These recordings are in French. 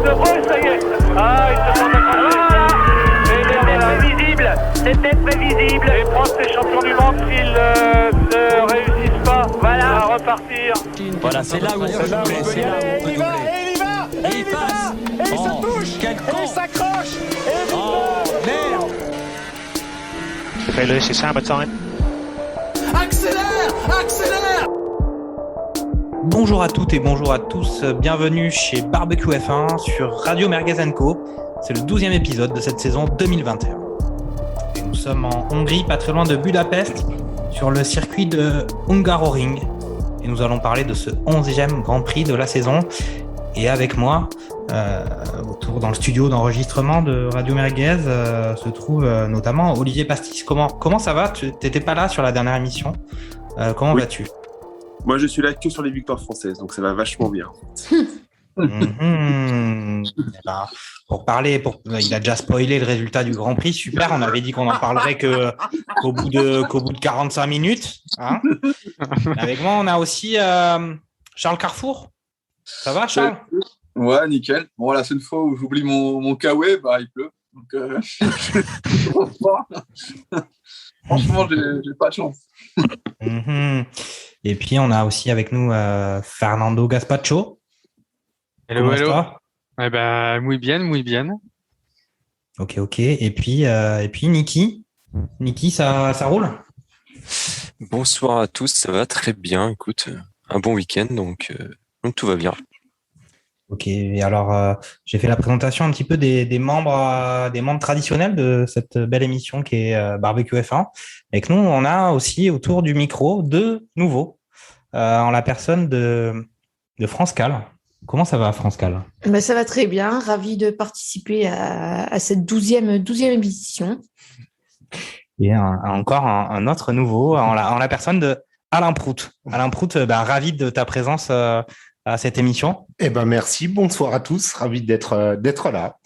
Oh, ça y est. Ah, il se prend voilà. C'était prévisible. Les Français champions du monde, s'ils ne réussissent pas, voilà, à repartir. Voilà, c'est là où on peut doubler. C'est là où on peut doubler. Et il y va. Et il passe. Et il se touche. Quel con. Et il s'accroche. Et merde. Okay, Lewis, it's hammer time. accélère. Bonjour à toutes et bonjour à tous, bienvenue chez Barbecue F1 sur Radio Merguez & Co. C'est le 12e épisode de cette saison 2021. Et nous sommes en Hongrie, pas très loin de Budapest, sur le circuit de Hungaroring. Et nous allons parler de ce 11e Grand Prix de la saison. Et avec moi, autour dans le studio d'enregistrement de Radio Merguez, se trouve notamment Olivier Pastis. Comment ça va ? Tu n'étais pas là sur la dernière émission. Comment vas-tu ? Moi, je suis là que sur les victoires françaises, donc ça va vachement bien. Pour parler, il a déjà spoilé le résultat du Grand Prix. Super, on avait dit qu'on en parlerait qu'au bout de 45 minutes. Hein. Avec moi, on a aussi Charles Carrefour. Ça va, Charles ? Ouais, nickel. Bon, la seule fois où j'oublie mon kawaii, il pleut. Donc, franchement, j'ai pas de chance. Et puis, on a aussi avec nous Fernando Gaspacho. Hello. Eh ben, muy bien. Ok. Et puis Niki. Niki, ça roule ? Bonsoir à tous, ça va très bien. Écoute, un bon week-end, donc tout va bien. Ok, et alors j'ai fait la présentation un petit peu des membres traditionnels de cette belle émission qui est Barbecue F1. Avec nous, on a aussi autour du micro deux nouveaux, en la personne de France Cal. Comment ça va, France Cal ? Ça va très bien, ravi de participer à cette 12e émission. Et encore un autre nouveau en la personne de Alain Prout. Alain Prout, ravi de ta présence à cette émission. Merci, bonsoir à tous, ravi d'être là.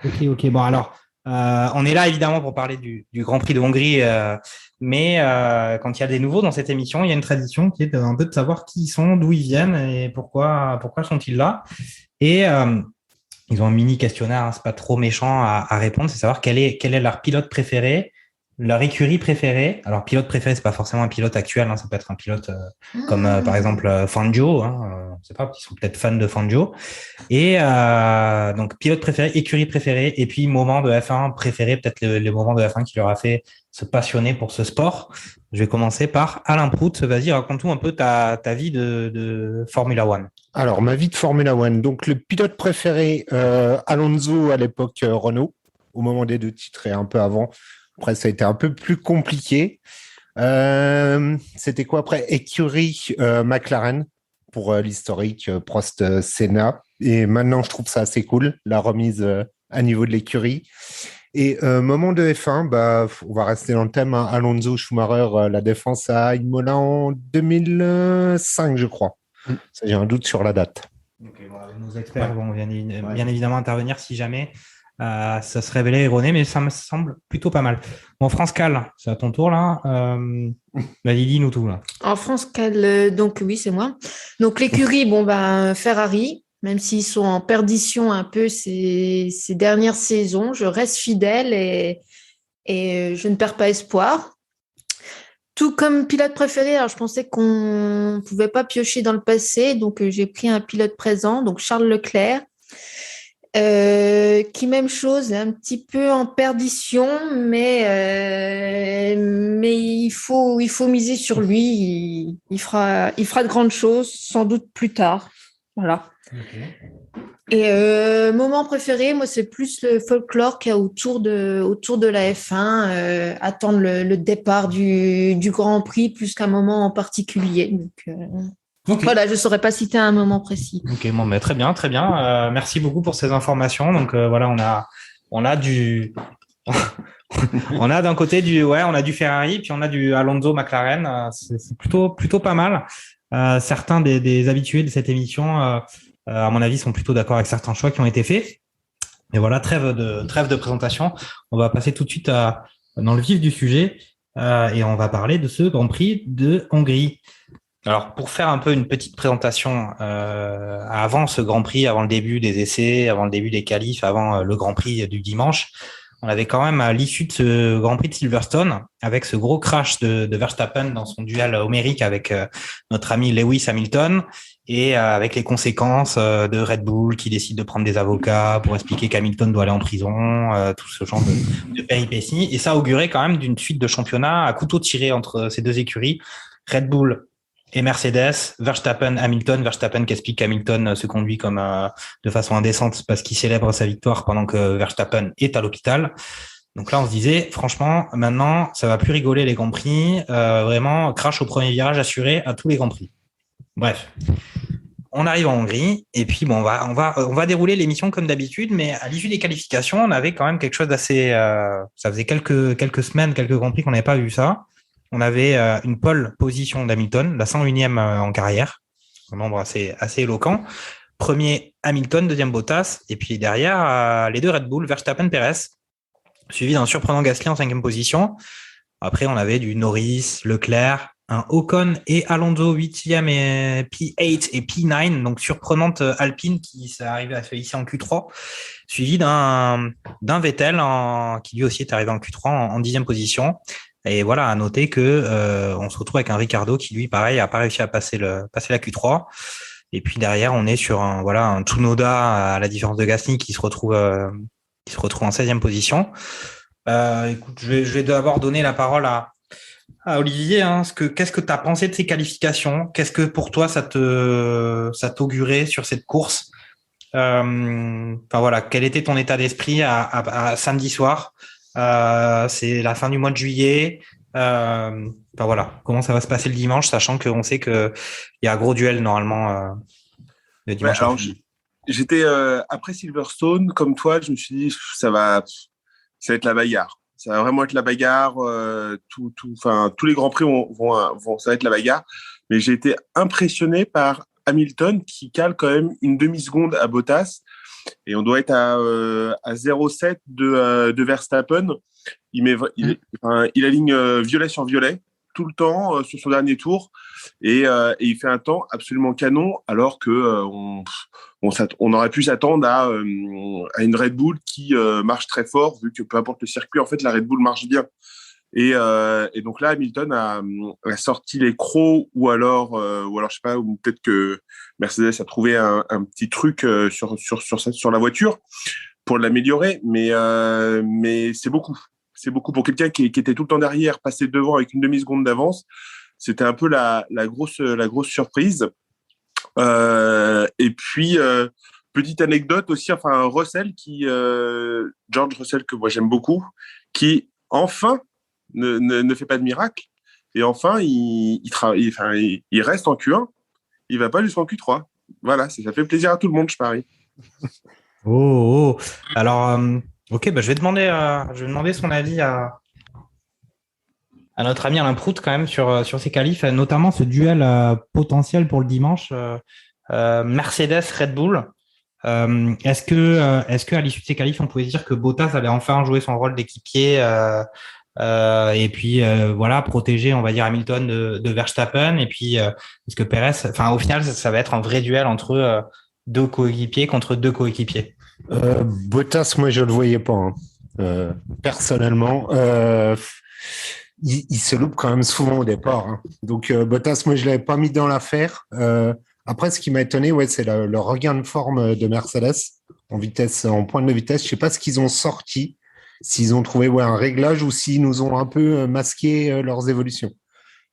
Ok, bon alors, on est là évidemment pour parler du Grand Prix de Hongrie, mais quand il y a des nouveaux dans cette émission, il y a une tradition qui est un peu de savoir qui ils sont, d'où ils viennent et pourquoi sont-ils là. Et ils ont un mini questionnaire, hein, c'est pas trop méchant à répondre, c'est savoir quel est leur pilote préféré, leur écurie préférée. Alors, pilote préféré, c'est pas forcément un pilote actuel, hein, ça peut être un pilote comme par exemple Fangio, hein, je sais pas, ils sont peut-être fans de Fangio. Et donc, pilote préféré, écurie préférée, et puis moment de F1 préféré, peut-être le moment de F1 qui leur a fait se passionner pour ce sport. Je vais commencer par Alain Prout. Vas-y, raconte-nous un peu ta vie de Formula One. Alors, ma vie de Formula One. Donc, le pilote préféré, Alonso à l'époque Renault, au moment des deux titres et un peu avant. Après, ça a été un peu plus compliqué. C'était quoi après ? Écurie McLaren pour l'historique Prost Senna. Et maintenant, je trouve ça assez cool, la remise à niveau de l'écurie. Et moment de F1, on va rester dans le thème. Hein, Alonso Schumacher, la défense à Imola en 2005, je crois. Ça, j'ai un doute sur la date. Okay, nos experts vont bien évidemment intervenir si jamais ça se révélait erroné, mais ça me semble plutôt pas mal. Bon, France Cal, c'est à ton tour là. Vas-y, dis-nous tout là. En France Cal, donc oui, c'est moi. Donc l'écurie, Ferrari, même s'ils sont en perdition un peu ces dernières saisons, je reste fidèle et je ne perds pas espoir. Tout comme pilote préféré, alors je pensais qu'on ne pouvait pas piocher dans le passé, donc j'ai pris un pilote présent, donc Charles Leclerc. Qui même chose, un petit peu en perdition, mais il faut miser sur lui. Il fera de grandes choses, sans doute plus tard. Voilà. Okay. Et moment préféré, moi, c'est plus le folklore qu'il y a autour de la F1, attendre le départ du Grand Prix plus qu'un moment en particulier. Donc, okay. Voilà, je ne saurais pas citer un moment précis. Ok, bon, mais très bien. Merci beaucoup pour ces informations. Donc voilà, on a du, on a d'un côté on a du Ferrari, puis on a du Alonso McLaren. C'est plutôt pas mal. Certains des habitués de cette émission, à mon avis, sont plutôt d'accord avec certains choix qui ont été faits. Mais voilà, trêve de présentation. On va passer tout de suite dans le vif du sujet et on va parler de ce Grand Prix de Hongrie. Alors, pour faire un peu une petite présentation, avant ce Grand Prix, avant le début des essais, avant le début des qualifs, avant le Grand Prix du dimanche, on avait quand même à l'issue de ce Grand Prix de Silverstone, avec ce gros crash de Verstappen dans son duel homérique avec notre ami Lewis Hamilton, et avec les conséquences de Red Bull qui décide de prendre des avocats pour expliquer qu'Hamilton doit aller en prison, tout ce genre de péripéties. Et ça augurait quand même d'une suite de championnats à couteau tiré entre ces deux écuries, Red Bull et Mercedes, Verstappen, Hamilton. Verstappen qui explique qu'Hamilton se conduit comme de façon indécente parce qu'il célèbre sa victoire pendant que Verstappen est à l'hôpital. Donc là, on se disait, franchement, maintenant, ça va plus rigoler les Grands Prix. Vraiment, crash au premier virage assuré à tous les Grands Prix. Bref, on arrive en Hongrie et puis bon, on va dérouler l'émission comme d'habitude, mais à l'issue des qualifications, on avait quand même quelque chose d'assez. Ça faisait quelques semaines, quelques Grands Prix qu'on n'avait pas vu ça. On avait une pole position d'Hamilton, la 101e en carrière, un nombre assez éloquent. Premier Hamilton, deuxième Bottas, et puis derrière les deux Red Bull, Verstappen, Perez, suivi d'un surprenant Gasly en 5e position. Après, on avait du Norris, Leclerc, un Ocon et Alonso 8e et P8 et P9, donc surprenante Alpine qui s'est arrivée à se hisser en Q3, suivi d'un Vettel qui lui aussi est arrivé en Q3 en 10e position. Et voilà, à noter que on se retrouve avec un Ricciardo qui lui, pareil, a pas réussi à passer la Q3. Et puis derrière, on est sur un Tsunoda à la différence de Gasly qui se retrouve en 16e position. Écoute, je vais d'abord donner la parole à Olivier. Qu'est-ce que tu as pensé de ces qualifications? Qu'est-ce que pour toi ça t'augurait sur cette course? Voilà, quel était ton état d'esprit à samedi soir? C'est la fin du mois de juillet. Voilà, comment ça va se passer le dimanche, sachant qu'on sait qu'il y a un gros duel normalement le dimanche. Alors, j'étais après Silverstone, comme toi, je me suis dit ça va être la bagarre. Ça va vraiment être la bagarre. Tous les grands prix ça va être la bagarre. Mais j'ai été impressionné par Hamilton qui cale quand même une demi-seconde à Bottas. Et on doit être à 0,7 de Verstappen. Il aligne violet sur violet tout le temps sur son dernier tour et il fait un temps absolument canon alors que on aurait pu s'attendre à une Red Bull qui marche très fort vu que peu importe le circuit, en fait, la Red Bull marche bien. Et donc là, Hamilton a sorti les crocs ou alors je sais pas, ou peut-être que Mercedes a trouvé un petit truc sur la voiture pour l'améliorer, mais c'est beaucoup. C'est beaucoup pour quelqu'un qui était tout le temps derrière, passer devant avec une demi-seconde d'avance. C'était un peu la grosse surprise. Et puis petite anecdote aussi, Russell George Russell que moi j'aime beaucoup, qui enfin ne fait pas de miracle et enfin il reste en Q1, il va pas jusqu'en Q3. Voilà, ça fait plaisir à tout le monde, je parie. Alors ok, je vais demander son avis à notre ami Alain Prout quand même sur ces qualifs, notamment ce duel potentiel pour le dimanche Mercedes Red Bull. Est-ce que à l'issue de ces qualifs, on pouvait dire que Bottas allait enfin jouer son rôle d'équipier et puis protéger, on va dire, Hamilton de Verstappen, et puis est-ce que Perez, au final ça va être un vrai duel entre deux coéquipiers contre deux coéquipiers? Bottas, moi je le voyais pas personnellement. Il se loupe quand même souvent au départ, donc Bottas, moi je l'avais pas mis dans l'affaire. Après, ce qui m'a étonné, c'est le regain de forme de Mercedes en pointe de vitesse. Je sais pas ce qu'ils ont sorti, s'ils ont trouvé un réglage ou s'ils nous ont un peu masqué leurs évolutions.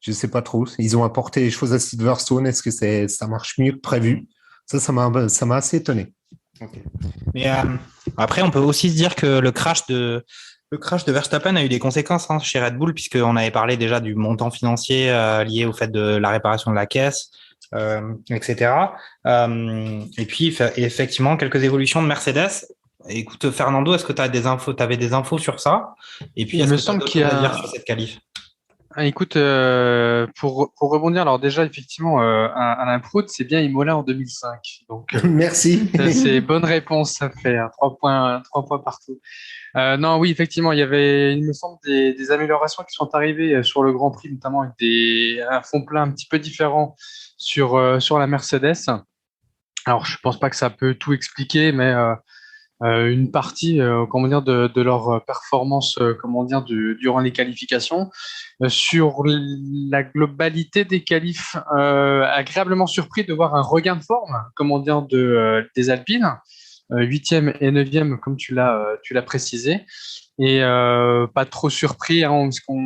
Je sais pas trop. Ils ont apporté les choses à Silverstone. Est-ce que ça marche mieux que prévu? Ça m'a assez étonné. Okay. Mais après, on peut aussi se dire que le crash de Verstappen a eu des conséquences chez Red Bull, puisqu'on avait parlé déjà du montant financier lié au fait de la réparation de la caisse, etc. Et puis, effectivement, quelques évolutions de Mercedes. Écoute, Fernando, est-ce que tu avais des infos sur ça? Et puis, est-ce que tu as d'autres choses à dire sur cette qualif? Écoute, pour rebondir, alors déjà, effectivement, Alain Proulx, c'est bien Imola en 2005. Donc, Merci. c'est bonne réponse, ça fait 3 points partout. Non, oui, effectivement, il me semble, des améliorations qui sont arrivées sur le Grand Prix, notamment avec un fond plat un petit peu différent sur la Mercedes. Alors, je pense pas que ça peut tout expliquer, mais une partie, comment dire, de leur performance, comment dire, durant les qualifications. Sur la globalité des qualifs, agréablement surpris de voir un regain de forme, comment dire, des Alpines, 8e et 9e, comme tu l'as précisé. Et pas trop surpris, hein, parce qu'on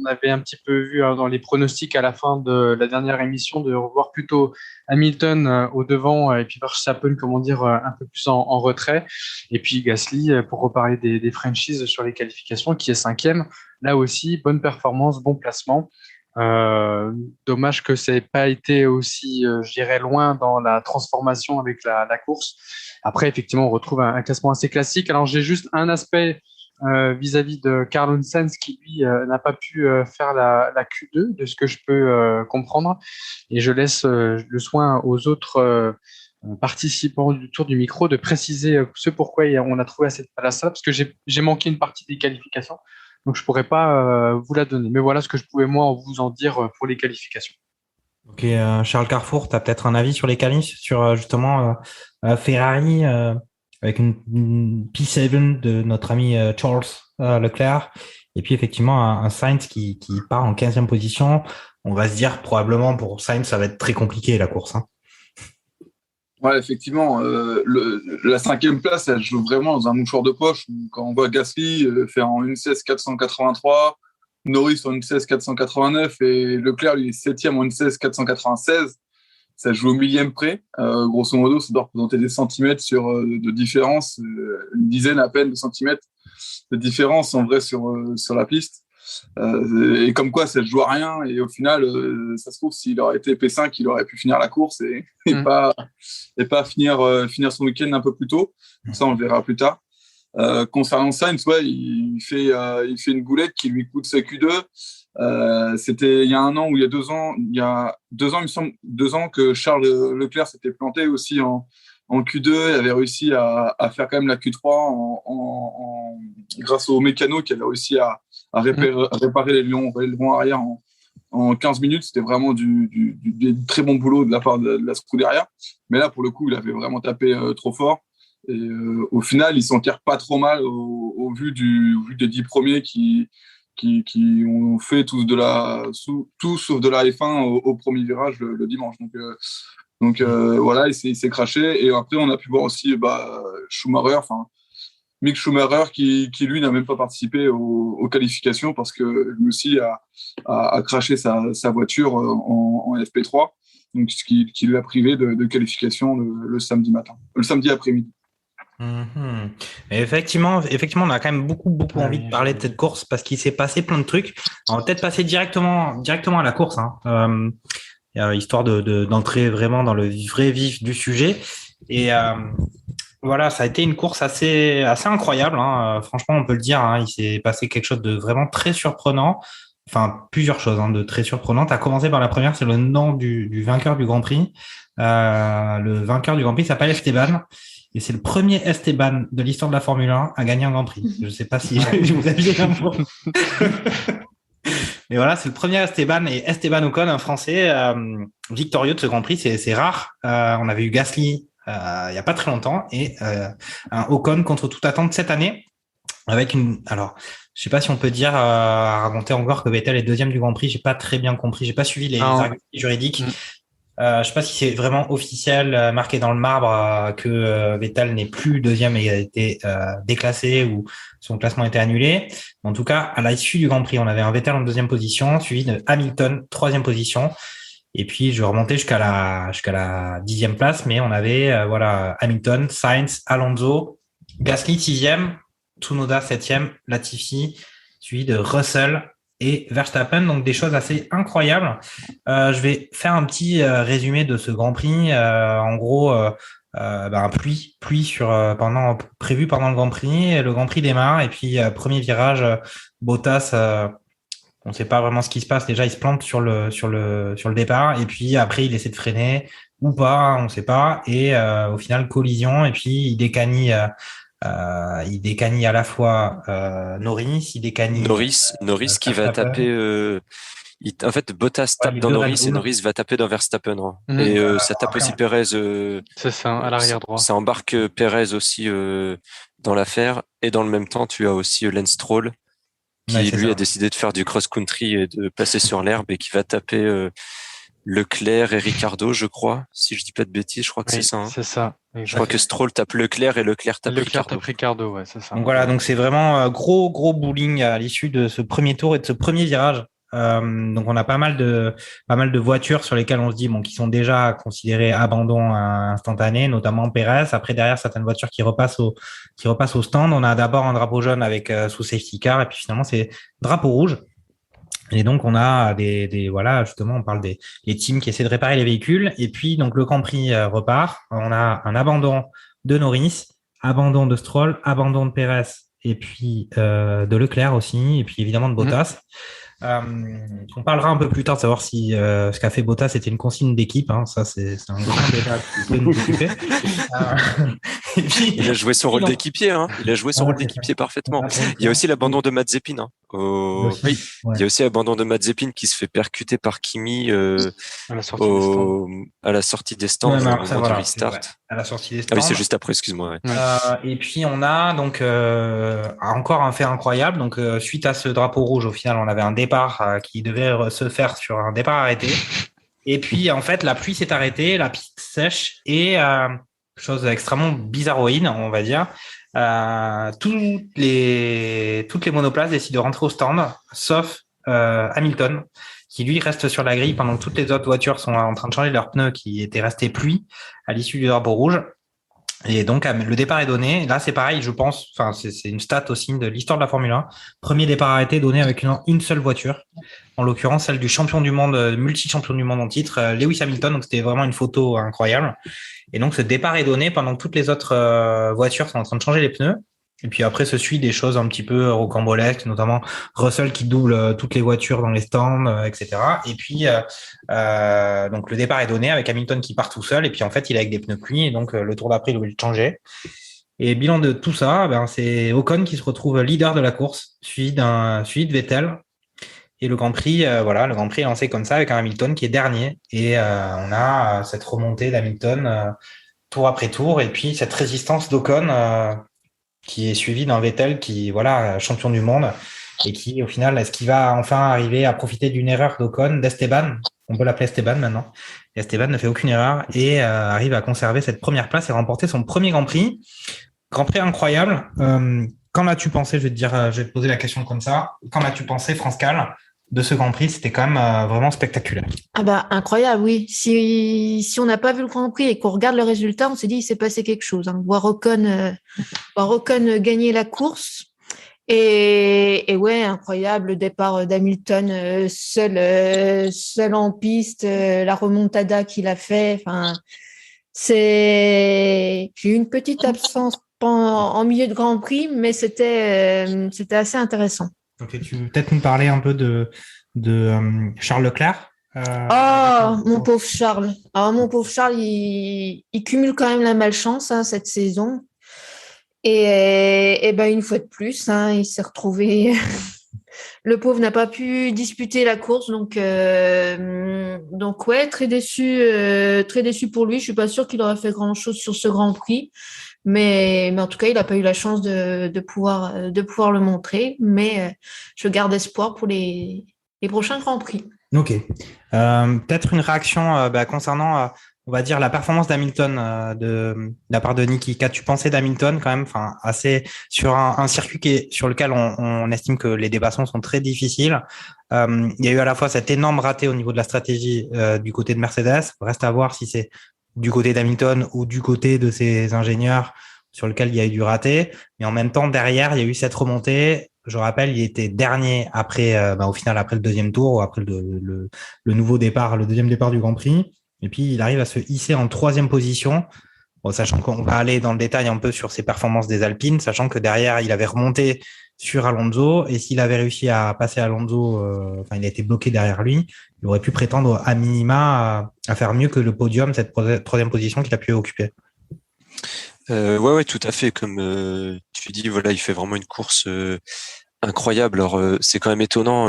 avait un petit peu vu dans les pronostics à la fin de la dernière émission de revoir plutôt Hamilton au devant et puis Verstappen, comment dire, un peu plus en retrait. Et puis Gasly, pour reparler des franchises sur les qualifications, qui est 5e. Là aussi, bonne performance, bon placement. Dommage que ça n'ait pas été aussi, je dirais, loin dans la transformation avec la course. Après, effectivement, on retrouve un classement assez classique. Alors, j'ai juste un aspect vis-à-vis de Carlos Sainz qui, lui, n'a pas pu faire la Q2, de ce que je peux comprendre. Et je laisse le soin aux autres participants du tour du micro de préciser ce pourquoi on a trouvé à cette place-là, parce que j'ai manqué une partie des qualifications. Donc, je ne pourrais pas vous la donner. Mais voilà ce que je pouvais, moi, vous en dire pour les qualifications. Ok, Charles Carrefour, tu as peut-être un avis sur les qualifs, sur justement Ferrari avec une P7 de notre ami Charles Leclerc, et puis effectivement un Sainz qui part en 15e position. On va se dire probablement pour Sainz, ça va être très compliqué la course. Hein. Ouais, effectivement, la 5e place, elle joue vraiment dans un mouchoir de poche. Quand on voit Gasly faire en 1.16.483, Norris en 1.16.489 et Leclerc, lui, est 7e en 1.16.496, ça joue au millième près. Grosso modo, ça doit représenter des centimètres de différence, une dizaine à peine de centimètres de différence en vrai sur la piste. Et comme quoi, ça ne joue à rien. Et au final, ça se trouve, s'il aurait été P5, il aurait pu finir la course et pas finir son week-end un peu plus tôt. Ça, on le verra plus tard. Concernant Sainz, ouais, il fait une boulette qui lui coûte sa Q2. C'était il y a un an ou il y a 2 ans. Il y a 2 ans, il me semble, 2 ans que Charles Leclerc s'était planté aussi en Q2 et avait réussi à faire quand même la Q3 grâce au mécano qui avait réussi à réparer les lions arrière en 15 minutes. C'était vraiment du très bon boulot de la part de la Scuderia. Mais là, pour le coup, il avait vraiment tapé trop fort. Et au final, il s'en tire pas trop mal au vu des 10 premiers qui ont fait tout sauf de la F1 au premier virage le dimanche. Donc voilà, il s'est craché. Et après, on a pu voir aussi Schumacher, Mick Schumacher, qui lui n'a même pas participé aux qualifications parce que lui aussi a craché sa voiture en FP3, donc ce qui lui a privé de qualification le samedi après-midi. Mmh. Et effectivement, on a quand même beaucoup envie de parler de cette course parce qu'il s'est passé plein de trucs. On va peut-être passer directement à la course, hein. Histoire d'entrer vraiment dans le vrai vif du sujet. Et voilà, ça a été une course assez incroyable, hein. Franchement, on peut le dire, hein. Il s'est passé quelque chose de vraiment très surprenant. Enfin, plusieurs choses de très surprenantes. À commencer par la première, c'est le nom du vainqueur du Grand Prix. Le vainqueur du Grand Prix s'appelle Esteban. Et c'est le premier Esteban de l'histoire de la Formule 1 à gagner un Grand Prix. Je ne sais pas si vous aviez l'info. Mais voilà, c'est le premier Esteban, et Esteban Ocon, un Français victorieux de ce Grand Prix. C'est rare. On avait eu Gasly il n'y a pas très longtemps et un Ocon contre toute attente cette année. Alors, je sais pas si on peut dire raconter encore que Vettel est 2e du Grand Prix. J'ai pas très bien compris. J'ai pas suivi les arguments juridiques. Je sais pas si c'est vraiment officiel, marqué dans le marbre, que Vettel n'est plus 2e et a été déclassé ou son classement a été annulé. En tout cas, à l'issue du Grand Prix, on avait un Vettel en 2e position, suivi de Hamilton 3e position. Et puis je remontais jusqu'à la 10e place, mais on avait Hamilton, Sainz, Alonso, Gasly 6e, Tsunoda 7e, Latifi, suivi de Russell et Verstappen, donc des choses assez incroyables. Je vais faire un petit résumé de ce Grand Prix. En gros, pluie prévu pendant le Grand Prix. Le Grand Prix démarre et puis premier virage, Bottas On ne sait pas vraiment ce qui se passe. Déjà, il se plante sur le départ, et puis après, il essaie de freiner ou pas, on ne sait pas. Et au final, collision, et puis il décanille à la fois Norris, il décanille Norris qui va taper. En fait, Bottas tape dans Norris et Norris va taper dans Verstappen. Et ça tape aussi Perez. C'est ça, à l'arrière droit. Ça embarque Perez aussi dans l'affaire. Et dans le même temps, tu as aussi Lance Stroll qui, lui, a décidé de faire du cross-country et de passer sur l'herbe et qui va taper Leclerc et Ricardo, je crois. Si je dis pas de bêtises, je crois que c'est ça. C'est ça. Je crois que Stroll tape Leclerc et Leclerc tape Ricardo, ouais, c'est ça. Donc voilà, donc c'est vraiment gros bowling à l'issue de ce premier tour et de ce premier virage. Donc on a pas mal de voitures sur lesquelles on se dit qui sont déjà considérées abandon instantané, notamment Perez. Après derrière certaines voitures qui repassent au stand. On a d'abord un drapeau jaune avec sous safety car et puis finalement c'est drapeau rouge. Et donc on a voilà, justement on parle des teams qui essaient de réparer les véhicules et puis donc le Grand Prix repart. On a un abandon de Norris, abandon de Stroll, abandon de Perez et puis de Leclerc aussi et puis évidemment de Bottas. On parlera un peu plus tard de savoir si ce qu'a fait Bottas c'était une consigne d'équipe. Ça, c'est un grand débat qui peut nous occuper. Il a joué son rôle d'équipier. Il a joué son rôle d'équipier parfaitement. Il y a aussi l'abandon de Mazepin. Il y a aussi l'abandon de Mazepin qui se fait percuter par Kimi à la sortie des stands au moment du restart. À la sortie des stands. Ah oui, c'est juste après, excuse-moi. Ouais. Et puis on a donc encore un fait incroyable. Donc suite à ce drapeau rouge, au final, on avait un départ qui devait se faire sur un départ arrêté. Et puis en fait, la pluie s'est arrêtée, la piste sèche et chose extrêmement bizarroïde, on va dire. Toutes les monoplaces décident de rentrer au stand, sauf Hamilton, qui lui reste sur la grille pendant que toutes les autres voitures sont en train de changer leurs pneus qui étaient restés pluie à l'issue du drapeau rouge. Et donc, le départ est donné. Là, c'est pareil, je pense, c'est une stat aussi de l'histoire de la Formule 1. Premier départ arrêté donné avec une seule voiture. En l'occurrence, celle du champion du monde, multi-champion du monde en titre, Lewis Hamilton. Donc, c'était vraiment une photo incroyable. Et donc, ce départ est donné pendant que toutes les autres voitures sont en train de changer les pneus. Et puis après, se suit des choses un petit peu rocambolesques, notamment Russell qui double toutes les voitures dans les stands, etc. Et puis, donc le départ est donné avec Hamilton qui part tout seul. Et puis en fait, il est avec des pneus pluie. Et donc le tour d'après, il doit le changer. Et bilan de tout ça, c'est Ocon qui se retrouve leader de la course, suivi de Vettel. Et le Grand Prix, le Grand Prix est lancé comme ça avec un Hamilton qui est dernier. Et on a cette remontée d'Hamilton tour après tour. Et puis cette résistance d'Ocon qui est suivi d'un Vettel qui, champion du monde et qui, au final, est-ce qu'il va enfin arriver à profiter d'une erreur d'Ocon, d'Esteban? On peut l'appeler Esteban maintenant. Et Esteban ne fait aucune erreur et arrive à conserver cette première place et remporter son premier Grand Prix. Grand Prix incroyable. Qu'en as-tu pensé? Je vais te poser la question comme ça. Qu'en as-tu pensé, France Cal, de ce Grand Prix? C'était quand même vraiment spectaculaire. Incroyable, oui. Si on n'a pas vu le Grand Prix et qu'on regarde le résultat, on s'est dit il s'est passé quelque chose. Voir Ocon gagner la course. Et ouais, incroyable, le départ d'Hamilton seul en piste, la remontada qu'il a fait. J'ai eu une petite absence en milieu de Grand Prix, mais c'était assez intéressant. Ok, tu veux peut-être nous parler un peu de Charles Leclerc? Mon pauvre Charles. Mon pauvre Charles, il cumule quand même la malchance cette saison. Et une fois de plus, il s'est retrouvé. Le pauvre n'a pas pu disputer la course, donc ouais, très déçu pour lui. Je suis pas sûre qu'il aurait fait grand-chose sur ce Grand Prix. Mais en tout cas, il n'a pas eu la chance de pouvoir le montrer. Mais je garde espoir pour les prochains Grands Prix. Ok. Peut-être une réaction concernant, on va dire, la performance d'Hamilton de la part de Niki. Qu'as-tu pensé d'Hamilton quand même, assez sur un circuit sur lequel on estime que les dépassements sont très difficiles. Il y a eu à la fois cet énorme raté au niveau de la stratégie du côté de Mercedes. Reste à voir si c'est du côté d'Hamilton ou du côté de ses ingénieurs sur lequel il y a eu du raté. Mais en même temps, derrière, il y a eu cette remontée. Je rappelle, il était dernier après, au final, après le deuxième tour ou après le nouveau départ, le deuxième départ du Grand Prix. Et puis, il arrive à se hisser en 3e position. Bon, sachant qu'on va aller dans le détail un peu sur ses performances des Alpines, sachant que derrière, il avait remonté sur Alonso. Et s'il avait réussi à passer Alonso, il a été bloqué derrière lui, il aurait pu prétendre à minima à faire mieux que le podium, cette troisième position qu'il a pu occuper. Ouais, tout à fait. Comme tu dis, voilà, il fait vraiment une course incroyable. Alors, c'est quand même étonnant.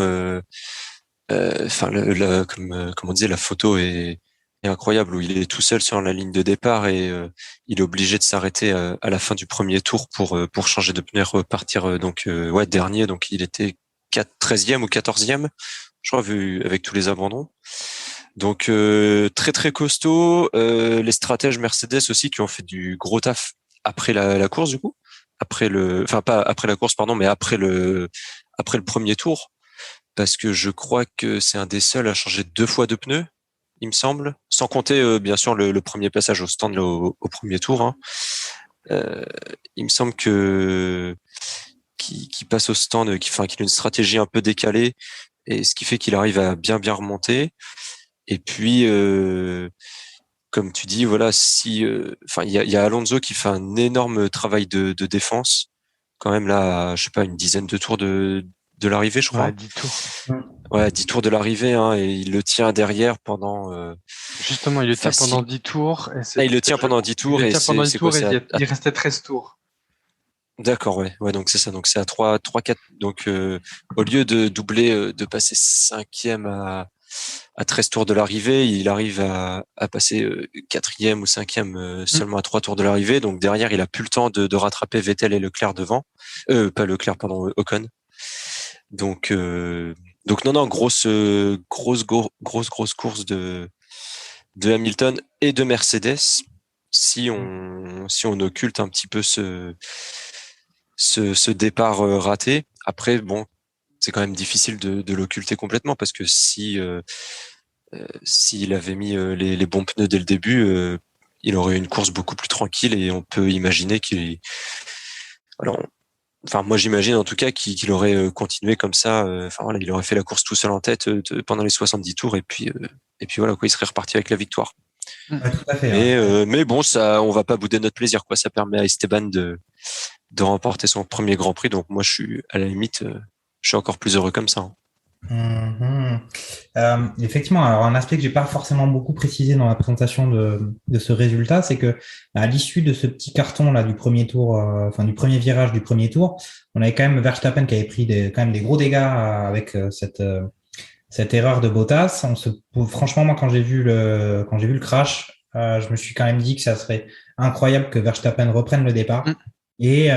Comme on disait, la photo est incroyable où il est tout seul sur la ligne de départ et il est obligé de s'arrêter à la fin du premier tour pour changer de pneu, repartir dernier. Donc, il était 13e ou 14e, je crois, vu avec tous les abandons. Donc très très costaud. Les stratèges Mercedes aussi qui ont fait du gros taf après la course du coup, pas après la course pardon, mais après le premier tour, parce que je crois que c'est un des seuls à changer 2 fois de pneus, il me semble, sans compter bien sûr le premier passage au stand au premier tour. Hein. Il me semble que qui passe au stand, qu'il a une stratégie un peu décalée et ce qui fait qu'il arrive à bien remonter. Et puis, comme tu dis, voilà, si, il y a Alonso qui fait un énorme travail de défense, quand même là, je sais pas, une dizaine de tours de l'arrivée, je crois. Ouais, 10 tours. Ouais, 10 tours de l'arrivée, hein, et il le tient derrière pendant. Justement, il le tient pendant 10 tours. Il le tient pendant 10 tours et c'est quoi, il restait 13 tours. D'accord, ouais, donc c'est ça, donc c'est à 3, 4. Donc au lieu de doubler, de passer 5e à 13 tours de l'arrivée, il arrive à passer 4e ou 5e seulement à 3 tours de l'arrivée. Donc derrière, il a plus le temps de rattraper Vettel et Leclerc devant. Pas Leclerc, pardon, Ocon. Donc non, grosse course de Hamilton et de Mercedes. Si on occulte un petit peu ce départ raté. Après, bon, c'est quand même difficile de l'occulter complètement parce que s'il avait mis les bons pneus dès le début, il aurait eu une course beaucoup plus tranquille et on peut imaginer moi j'imagine en tout cas qu'il aurait continué comme ça. Il aurait fait la course tout seul en tête pendant les 70 tours et puis voilà quoi, il serait reparti avec la victoire. Ouais, tout à fait, mais bon, ça, on va pas bouder notre plaisir quoi. Ça permet à Esteban de remporter son premier Grand Prix. Donc moi je suis à la limite. Je suis encore plus heureux comme ça. Effectivement, alors un aspect que j'ai pas forcément beaucoup précisé dans la présentation de ce résultat, c'est que à l'issue de ce petit carton là du premier tour, du premier virage du premier tour, on avait quand même Verstappen qui avait pris quand même des gros dégâts avec cette erreur de Bottas. Franchement, moi quand j'ai vu le crash, je me suis quand même dit que ça serait incroyable que Verstappen reprenne le départ et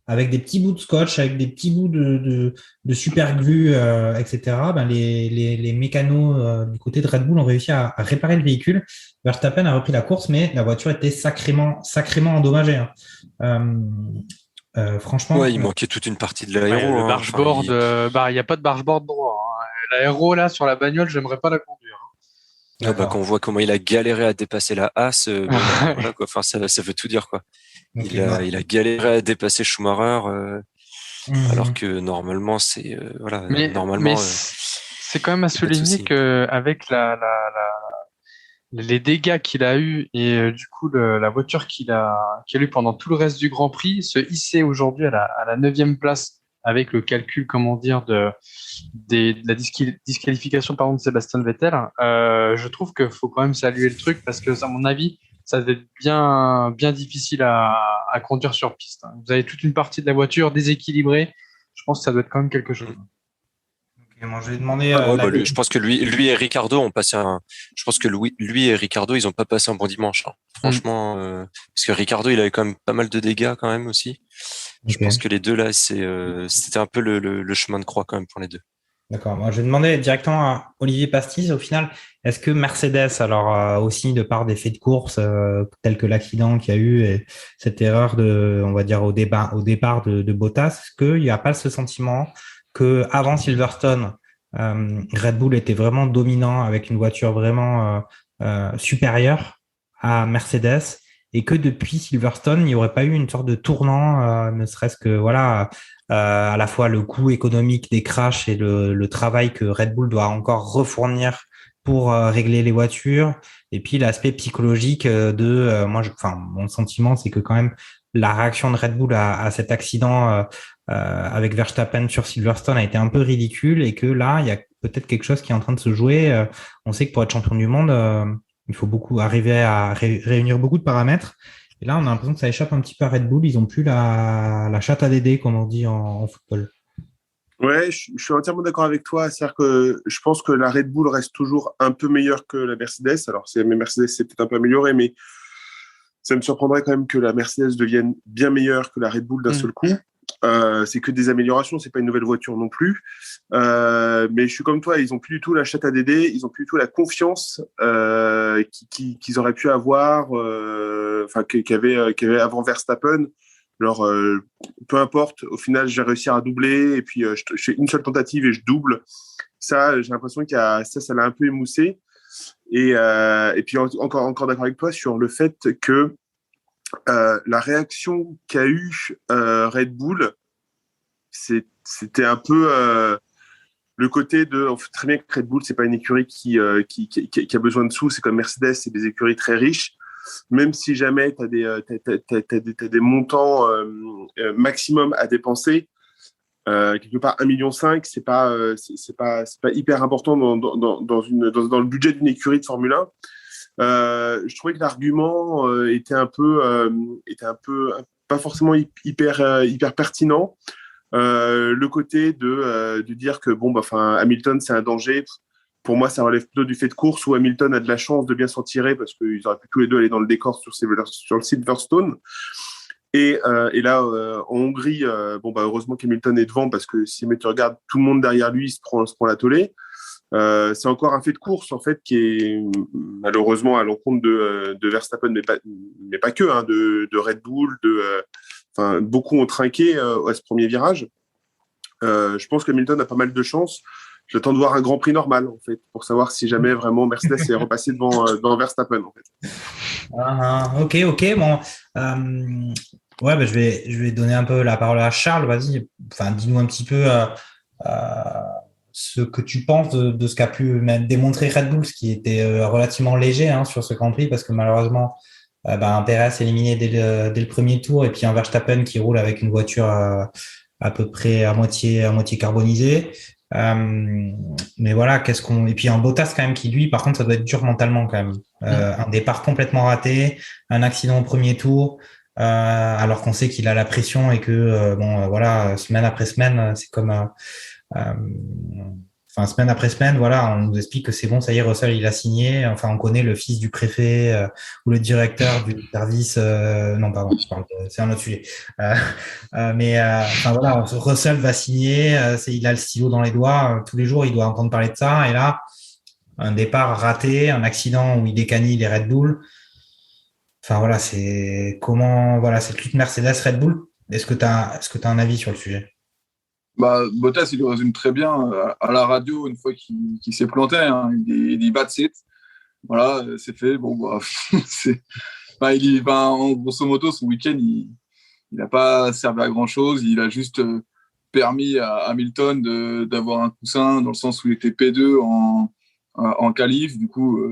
avec des petits bouts de scotch, avec des petits bouts de super glue, etc. Les mécanos du côté de Red Bull ont réussi à réparer le véhicule. Verstappen a repris la course, mais la voiture était sacrément endommagée. Franchement. Ouais, il manquait toute une partie de l'aéro. Le bargeboard, il n'y a pas de bargeboard droit. Hein. L'aéro là sur la bagnole, j'aimerais pas la conduire. Quand on voit comment il a galéré à dépasser la Haas, voilà, quoi. Enfin, ça veut tout dire quoi. Il a galéré à dépasser Schumacher, alors que normalement c'est Mais c'est quand même à souligner que avec les dégâts qu'il a eu et du coup la voiture qu'il a eu pendant tout le reste du Grand Prix, se hisser aujourd'hui à la 9e place avec le calcul, de la disqualification de Sébastien Vettel, je trouve qu'il faut quand même saluer le truc parce que, à mon avis, ça va être bien difficile à conduire sur piste. Vous avez toute une partie de la voiture déséquilibrée. Je pense que ça doit être quand même quelque chose. Moi, je vais demander. Je pense que lui et Ricardo ont passé Je pense que lui et Ricardo, ils ont pas passé un bon dimanche. Hein. Franchement, parce que Ricardo, il avait quand même pas mal de dégâts quand même aussi. Je pense que les deux là, c'était un peu le chemin de croix quand même pour les deux. D'accord. Moi, je vais demander directement à Olivier Pastis. Au final, est-ce que Mercedes, alors aussi de par des faits de course tels que l'accident qu'il y a eu et cette erreur on va dire au départ de Bottas, est-ce qu'il n'y a pas ce sentiment que avant Silverstone, Red Bull était vraiment dominant avec une voiture vraiment supérieure à Mercedes et que depuis Silverstone, il n'y aurait pas eu une sorte de tournant, ne serait-ce que à la fois le coût économique des crashs et le travail que Red Bull doit encore refournir pour régler les voitures, et puis l'aspect psychologique mon sentiment, c'est que quand même la réaction de Red Bull à cet accident avec Verstappen sur Silverstone a été un peu ridicule et que là, il y a peut-être quelque chose qui est en train de se jouer. On sait que pour être champion du monde, il faut arriver à réunir beaucoup de paramètres. Et là, on a l'impression que ça échappe un petit peu à Red Bull. Ils ont plus la chatte à Dédé, comme on dit en football. Ouais, je suis entièrement d'accord avec toi. C'est-à-dire que je pense que la Red Bull reste toujours un peu meilleure que la Mercedes. Alors, Mercedes s'est peut-être un peu améliorée, mais ça me surprendrait quand même que la Mercedes devienne bien meilleure que la Red Bull d'un seul coup. C'est que des améliorations, c'est pas une nouvelle voiture non plus. Mais je suis comme toi, ils ont plus du tout la chatte à Dédé, ils ont plus du tout la confiance qu'ils auraient pu avoir, qu'avaient avant Verstappen. Alors, peu importe, au final, j'ai réussi à doubler et puis je fais une seule tentative et je double. Ça, j'ai l'impression ça l'a un peu émoussé. Et puis encore d'accord avec toi sur le fait que la réaction qu'a eu Red Bull, c'était un peu le côté de on sait très bien que Red Bull c'est pas une écurie qui a besoin de sous, c'est comme Mercedes, c'est des écuries très riches. Même si jamais t'as des montants maximum à dépenser, quelque part 1,5 million, c'est pas hyper important dans le budget d'une écurie de Formule 1. Je trouvais que l'argument était un peu pas forcément hyper pertinent. Le côté de dire que Hamilton c'est un danger, pour moi ça relève plutôt du fait de course où Hamilton a de la chance de bien s'en tirer parce qu'ils auraient pu tous les deux aller dans le décor sur le Silverstone. Et là, en Hongrie, heureusement qu'Hamilton est devant parce que si tu regardes tout le monde derrière lui, il se prend la tollée. C'est encore un fait de course en fait qui est malheureusement à l'encontre de Verstappen, mais pas que, hein, de Red Bull, beaucoup ont trinqué à ce premier virage. Je pense qu'Hamilton a pas mal de chance. J'attends de voir un Grand Prix normal en fait pour savoir si jamais vraiment Mercedes est repassé devant Verstappen en fait. Ok, bon. Je vais donner un peu la parole à Charles. Vas-y, dis-nous un petit peu ce que tu penses de ce qu'a pu même démontrer Red Bull, ce qui était relativement léger sur ce Grand Prix, parce que malheureusement, un Perez éliminé dès le premier tour, et puis un Verstappen qui roule avec une voiture à peu près à moitié carbonisée. Mais voilà, et puis un Bottas quand même qui lui, par contre, ça doit être dur mentalement quand même. Un départ complètement raté, un accident au premier tour. Alors qu'on sait qu'il a la pression et que semaine après semaine, c'est comme semaine après semaine, voilà, on nous explique que c'est bon, ça y est, Russell, il a signé. Enfin, on connaît le fils du préfet ou le directeur du service. Non, pardon, c'est un autre sujet. Russell va signer. Il a le stylo dans les doigts. Tous les jours, il doit entendre parler de ça. Et là, un départ raté, un accident où il décanille les Red Bull. Enfin voilà, c'est toute Mercedes Red Bull. Est-ce que tu as un avis sur le sujet? Bottas, il le résume très bien à la radio une fois qu'il s'est planté. Hein. Il dit that's it. Voilà, c'est fait. Bon, en grosso modo, ce week-end, il n'a pas servi à grand-chose. Il a juste permis à Hamilton d'avoir un coussin dans le sens où il était P2 en qualif. Du coup,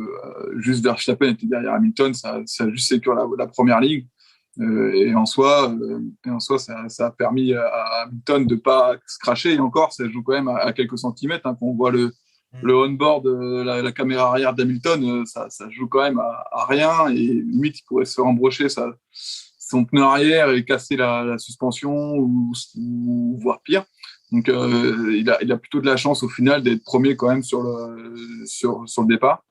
juste Verstappen était derrière Hamilton. Ça a juste sécurisé la première ligne. Et en soi, ça a permis à Hamilton de pas se cracher. Et encore, ça joue quand même à quelques centimètres. Hein, quand on voit le on-board, la caméra arrière d'Hamilton, ça joue quand même à rien. Et limite, il pourrait se faire embrocher son pneu arrière et casser la suspension ou voire pire. Donc, il a plutôt de la chance au final d'être premier quand même sur le départ.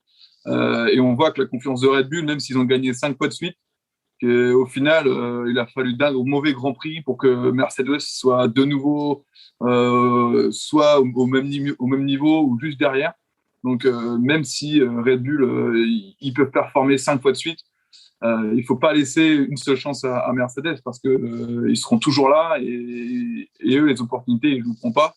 Et on voit que la confiance de Red Bull, même s'ils ont gagné 5 fois de suite, au final, il a fallu au mauvais Grand Prix pour que Mercedes soit de nouveau soit au même niveau ou juste derrière. Donc, même si Red Bull, ils peuvent performer 5 fois de suite, il ne faut pas laisser une seule chance à Mercedes parce qu'ils seront toujours là et eux, les opportunités, ils ne louperont pas.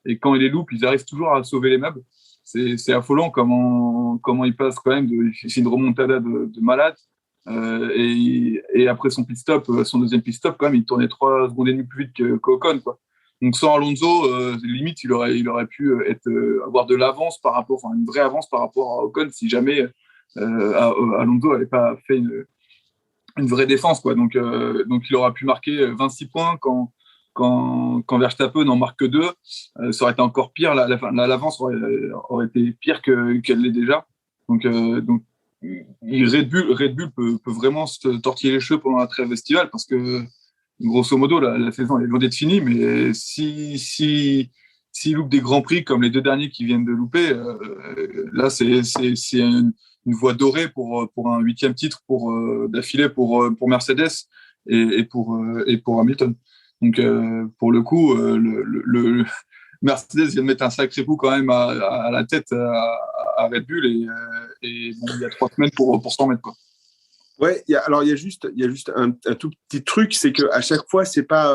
Et quand ils les loupent, ils arrivent toujours à sauver les meubles. C'est affolant comment ils passent quand même c'est une remontada de malade. Et après son pit stop, son deuxième pit stop, quand même, il tournait 3 secondes et demie plus vite qu'Ocon, quoi. Donc sans Alonso, limite, il aurait pu avoir de l'avance une vraie avance par rapport à Ocon si jamais Alonso n'avait pas fait une vraie défense, quoi. Donc il aurait pu marquer 26 points quand quand Verstappen en marque 2, ça aurait été encore pire. L'avance aurait été pire qu'elle l'est déjà. Donc Red Bull peut vraiment se tortiller les cheveux pendant la trêve estivale parce que grosso modo la saison est loin d'être finie, mais s'il loupe des grands prix comme les 2 derniers qui viennent de louper, là c'est une voie dorée pour un 8e titre d'affilée pour Mercedes et pour Hamilton. Donc pour le coup, le Mercedes vient de mettre un sacré coup quand même à la tête à Red Bull et bon, il y a 3 semaines pour s'en mettre, quoi. Ouais, il y a juste un tout petit truc, c'est que à chaque fois c'est pas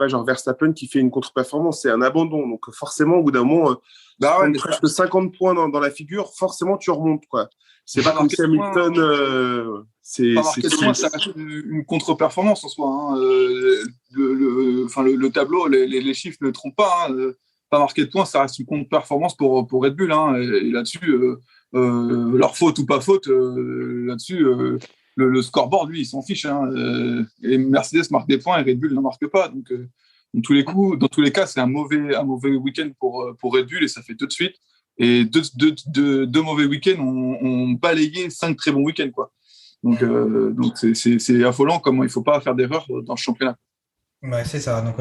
genre Verstappen qui fait une contre-performance, c'est un abandon. Donc forcément au bout d'un moment, presque 50 points dans la figure, forcément tu remontes, quoi. C'est pas comme si Hamilton ça reste une contre-performance en soi, hein. Le tableau, les chiffres ne trompent pas, hein. Pas marqué de points, ça reste une contre-performance pour Red Bull, hein. Et là-dessus, leur faute ou pas faute, là-dessus, le scoreboard, lui, il s'en fiche, hein. Et Mercedes marque des points et Red Bull n'en marque pas. Donc, dans tous les cas, c'est un mauvais week-end pour Red Bull et ça fait 2 de suite. Et deux mauvais week-ends ont balayé 5 très bons week-ends, quoi. Donc c'est affolant comment il ne faut pas faire d'erreur dans ce championnat. Ouais, c'est ça. Donc,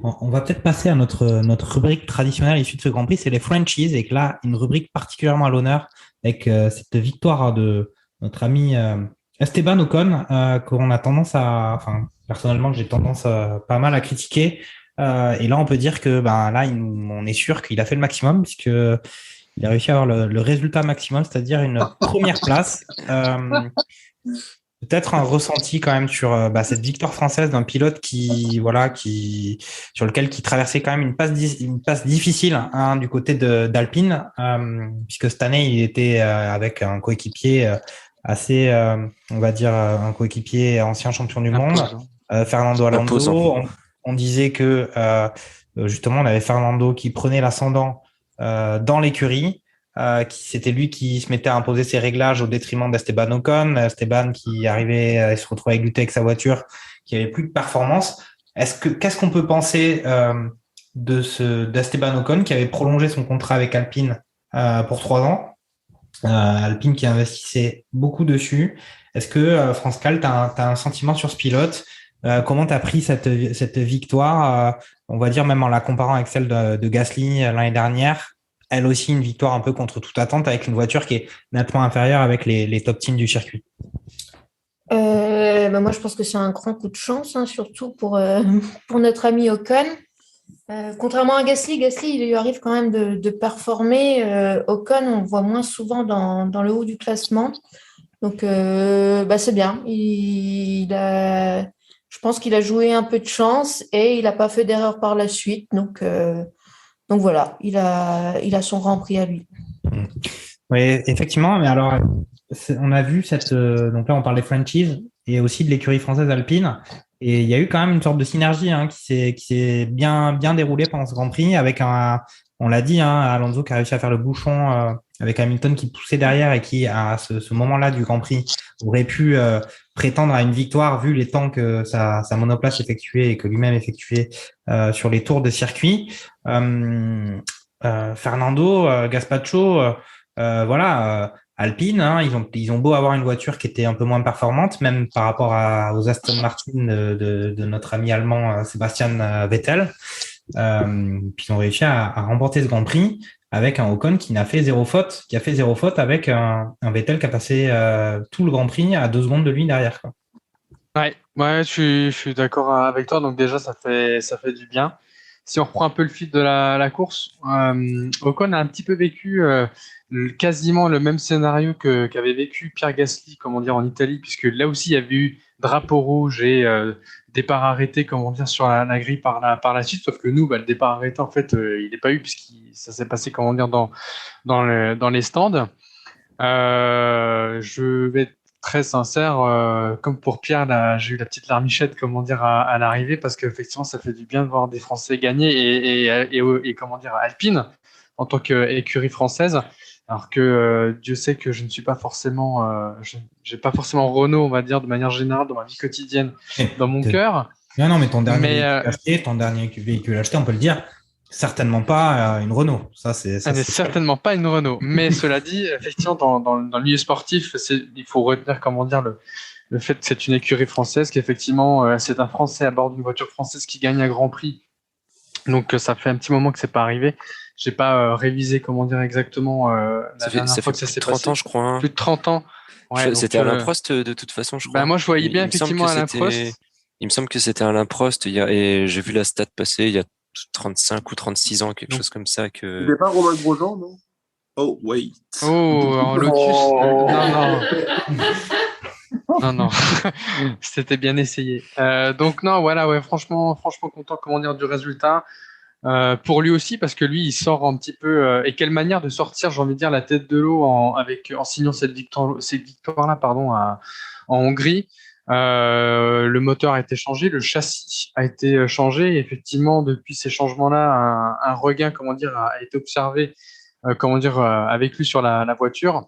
on va peut-être passer à notre rubrique traditionnelle issue de ce Grand Prix, c'est les franchises, et que là, une rubrique particulièrement à l'honneur avec cette victoire de notre ami Esteban Ocon, qu'on a tendance personnellement, j'ai tendance pas mal à critiquer. Et là, on peut dire que là, on est sûr qu'il a fait le maximum, puisque il a réussi à avoir le résultat maximum, c'est-à-dire une première place. Peut-être un ressenti quand même sur cette victoire française d'un pilote sur lequel qui traversait quand même une passe difficile, hein, du côté d'Alpine, puisque cette année il était avec un coéquipier assez, on va dire un coéquipier ancien champion du monde, Fernando Alonso. On disait que justement on avait Fernando qui prenait l'ascendant dans l'écurie. C'était lui qui se mettait à imposer ses réglages au détriment d'Esteban Ocon. Esteban qui arrivait à se retrouver à lutter avec sa voiture, qui avait plus de performance. Qu'est-ce qu'on peut penser d'Esteban Ocon qui avait prolongé son contrat avec Alpine pour 3 ans? Alpine qui investissait beaucoup dessus. Est-ce que France Cal, t'as un sentiment sur ce pilote? Comment t'as pris cette victoire? On va dire même en la comparant avec celle de Gasly l'année dernière. Elle aussi une victoire un peu contre toute attente avec une voiture qui est nettement inférieure avec les top teams du circuit. Moi, je pense que c'est un grand coup de chance, hein, surtout pour notre ami Ocon. Contrairement à Gasly, il lui arrive quand même de performer. Ocon, on le voit moins souvent dans le haut du classement. Donc, c'est bien. Je pense qu'il a joué un peu de chance et il n'a pas fait d'erreur par la suite. Donc voilà, il a son Grand Prix à lui. Oui, effectivement. Mais alors, on a vu donc là, on parle des franchises et aussi de l'écurie française Alpine. Et il y a eu quand même une sorte de synergie, hein, qui s'est bien déroulée pendant ce Grand Prix avec on l'a dit, hein, Alonso qui a réussi à faire le bouchon avec Hamilton qui poussait derrière et qui, à ce moment-là du Grand Prix, aurait pu prétendre à une victoire vu les temps que sa monoplace effectuait et que lui-même effectuait sur les tours de circuit. Fernando Gaspacho, Alpine, hein, ils ont beau avoir une voiture qui était un peu moins performante, même par rapport aux Aston Martin de notre ami allemand Sebastian Vettel. Puis ils ont réussi à remporter ce Grand Prix avec un Ocon qui a fait zéro faute avec un Vettel qui a passé tout le Grand Prix à 2 secondes de lui derrière, quoi. Ouais, je suis d'accord avec toi. Donc déjà, ça fait du bien. Si on reprend un peu le fil de la course, Ocon a un petit peu vécu quasiment le même scénario qu'avait vécu Pierre Gasly, comment dire, en Italie, puisque là aussi il y avait eu drapeau rouge et départ arrêté, comment dire, sur la grille par la suite. Sauf que nous, le départ arrêté, en fait, il n'est pas eu puisque ça s'est passé, comment dire, dans les stands. Je vais être très sincère, comme pour Pierre, là, j'ai eu la petite larmichette, comment dire, à l'arrivée, parce qu'effectivement, ça fait du bien de voir des Français gagner et comment dire, Alpine en tant qu'écurie française. Alors que Dieu sait que je ne suis pas forcément, j'ai pas forcément Renault, on va dire, de manière générale dans ma vie quotidienne, dans mon cœur. Non, mais ton dernier véhicule acheté, on peut le dire, certainement pas une Renault. Ça, c'est certainement pas une Renault. Mais cela dit, effectivement, dans le milieu sportif, il faut retenir, comment dire, le fait que c'est une écurie française, qu'effectivement, c'est un Français à bord d'une voiture française qui gagne un Grand Prix. Donc, ça fait un petit moment que c'est pas arrivé. J'ai pas révisé, comment dire exactement ça fait plus de 30 ans, je crois. Hein. Plus de 30 ans. Ouais, c'était Alain Prost, de toute façon, je crois. Moi, je voyais bien, effectivement, Alain Prost. Il me semble que c'était Alain Prost, et j'ai vu la stat passer il y a 35 ou 36 ans, quelque chose comme ça. C'était pas Romain Grosjean, non? Oh, wait. Oh, en Lotus. Non. C'était bien essayé. Donc, non, voilà, ouais, franchement content, comment dire, du résultat. Pour lui aussi, parce que lui, il sort un petit peu. Et quelle manière de sortir, j'ai envie de dire, la tête de l'eau en signant cette victoire-là, en Hongrie. Le moteur a été changé, le châssis a été changé. Et effectivement, depuis ces changements-là, un regain, comment dire, a été observé, avec lui sur la voiture.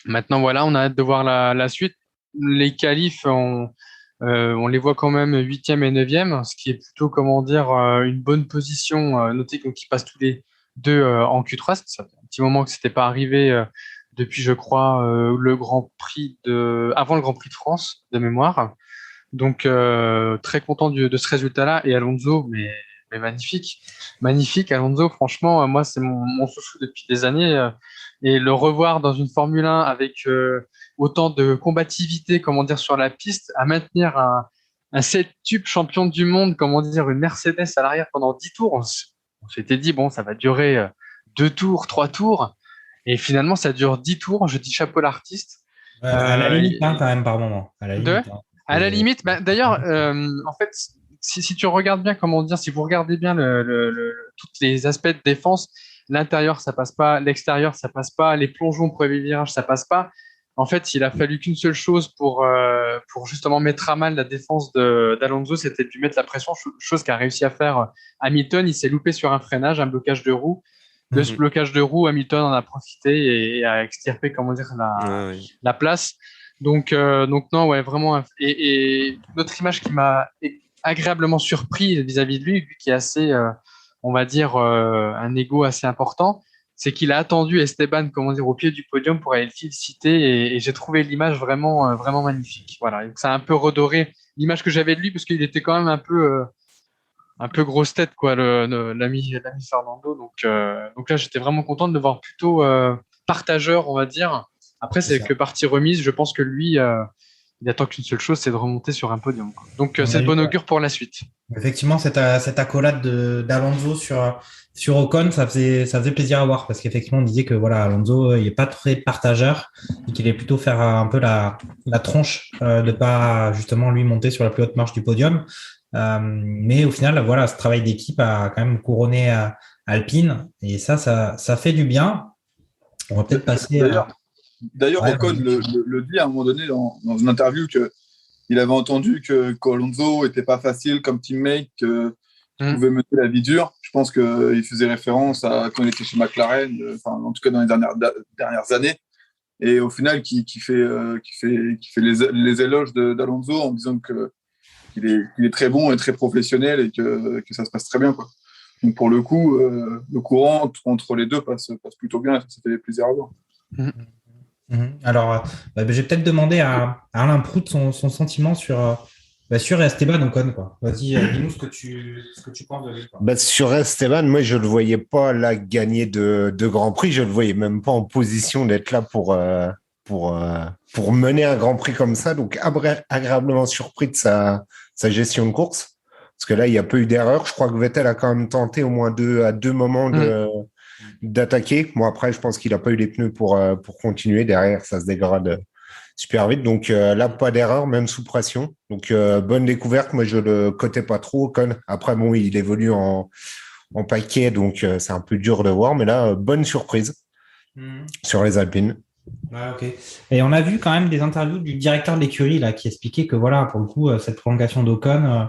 Maintenant, voilà, on a hâte de voir la suite. Les qualifs, on les voit quand même 8e et 9e, ce qui est plutôt, comment dire, une bonne position. Notez qu'ils passent tous les deux en Q3. Ça fait un petit moment que c'était pas arrivé depuis, je crois, avant le Grand Prix de France, de mémoire. Donc, très content de ce résultat-là. Et Alonso, mais magnifique. Magnifique, Alonso. Franchement, moi, c'est mon chouchou depuis des années. Et le revoir dans une Formule 1 avec autant de combativité, comment dire, sur la piste, à maintenir un septuple champion du monde, comment dire, une Mercedes à l'arrière pendant 10 tours, on s'était dit, bon, ça va durer 2 tours, 3 tours. Et finalement, ça dure 10 tours. Je dis chapeau l'artiste. À la limite, quand même, par moment. À la limite, d'ailleurs, en fait, si tu regardes bien, comment dire, si vous regardez bien tous les aspects de défense, l'intérieur, ça passe pas, l'extérieur, ça passe pas, les plongeons premier virage, ça passe pas. En fait, il a fallu qu'une seule chose pour justement mettre à mal la défense d'Alonso, c'était de lui mettre la pression, chose qu'a réussi à faire Hamilton. Il s'est loupé sur un freinage, un blocage de roue. De ce blocage de roue, Hamilton en a profité et a extirpé, comment dire, la place. Donc non, ouais, vraiment. Et notre image qui m'a agréablement surpris vis-à-vis de lui qui est assez, on va dire, un ego assez important, c'est qu'il a attendu Esteban, comment dire, au pied du podium pour aller le féliciter et j'ai trouvé l'image vraiment, vraiment magnifique. Voilà, donc ça a un peu redoré l'image que j'avais de lui parce qu'il était quand même un peu grosse tête, quoi, l'ami Fernando. Donc là, j'étais vraiment content de le voir plutôt partageur, on va dire. Après, c'est que partie remise. Je pense que lui, il attend qu'une seule chose, c'est de remonter sur un podium, quoi. Donc, c'est de bon augure pour la suite. Effectivement, cette accolade d'Alonso sur Ocon, ça faisait plaisir à voir parce qu'effectivement, on disait que voilà, Alonso, il est pas très partageur et qu'il est plutôt faire un peu la tronche de pas justement lui monter sur la plus haute marche du podium. Mais au final, voilà, ce travail d'équipe a quand même couronné Alpine et ça fait du bien. On va peut-être passer. D'ailleurs, Ocon le dit à un moment donné dans une interview qu'il avait entendu qu'Alonso n'était pas facile comme teammate, qu'il pouvait mener la vie dure. Je pense qu'il faisait référence à quand il était chez McLaren, en tout cas dans les dernières années. Et au final, qui fait les éloges d'Alonso en disant qu'il est très bon et très professionnel et que ça se passe très bien, quoi. Donc pour le coup, le courant entre les deux passe plutôt bien. Ça fait plaisir à voir. Alors, je vais peut-être demander à Alain Prout son sentiment sur Esteban Ocon, quoi. Vas-y, dis-nous ce que tu penses de lui, quoi. Sur Esteban, moi, je le voyais pas là gagner de Grand Prix. Je le voyais même pas en position d'être là pour mener un Grand Prix comme ça. Donc, agréablement surpris de sa gestion de course. Parce que là, il n'y a pas eu d'erreur. Je crois que Vettel a quand même tenté au moins à deux moments d'attaquer. Moi, après, je pense qu'il n'a pas eu les pneus pour continuer. Derrière, ça se dégrade super vite. Donc là, pas d'erreur, même sous pression. Donc, bonne découverte. Moi, je le cotais pas trop, Ocon. Après, bon, il évolue en paquet, donc c'est un peu dur de voir. Mais là, bonne surprise sur les Alpines. Ouais, ok. Et on a vu quand même des interviews du directeur de l'écurie là, qui expliquait que voilà, pour le coup, cette prolongation d'Ocon,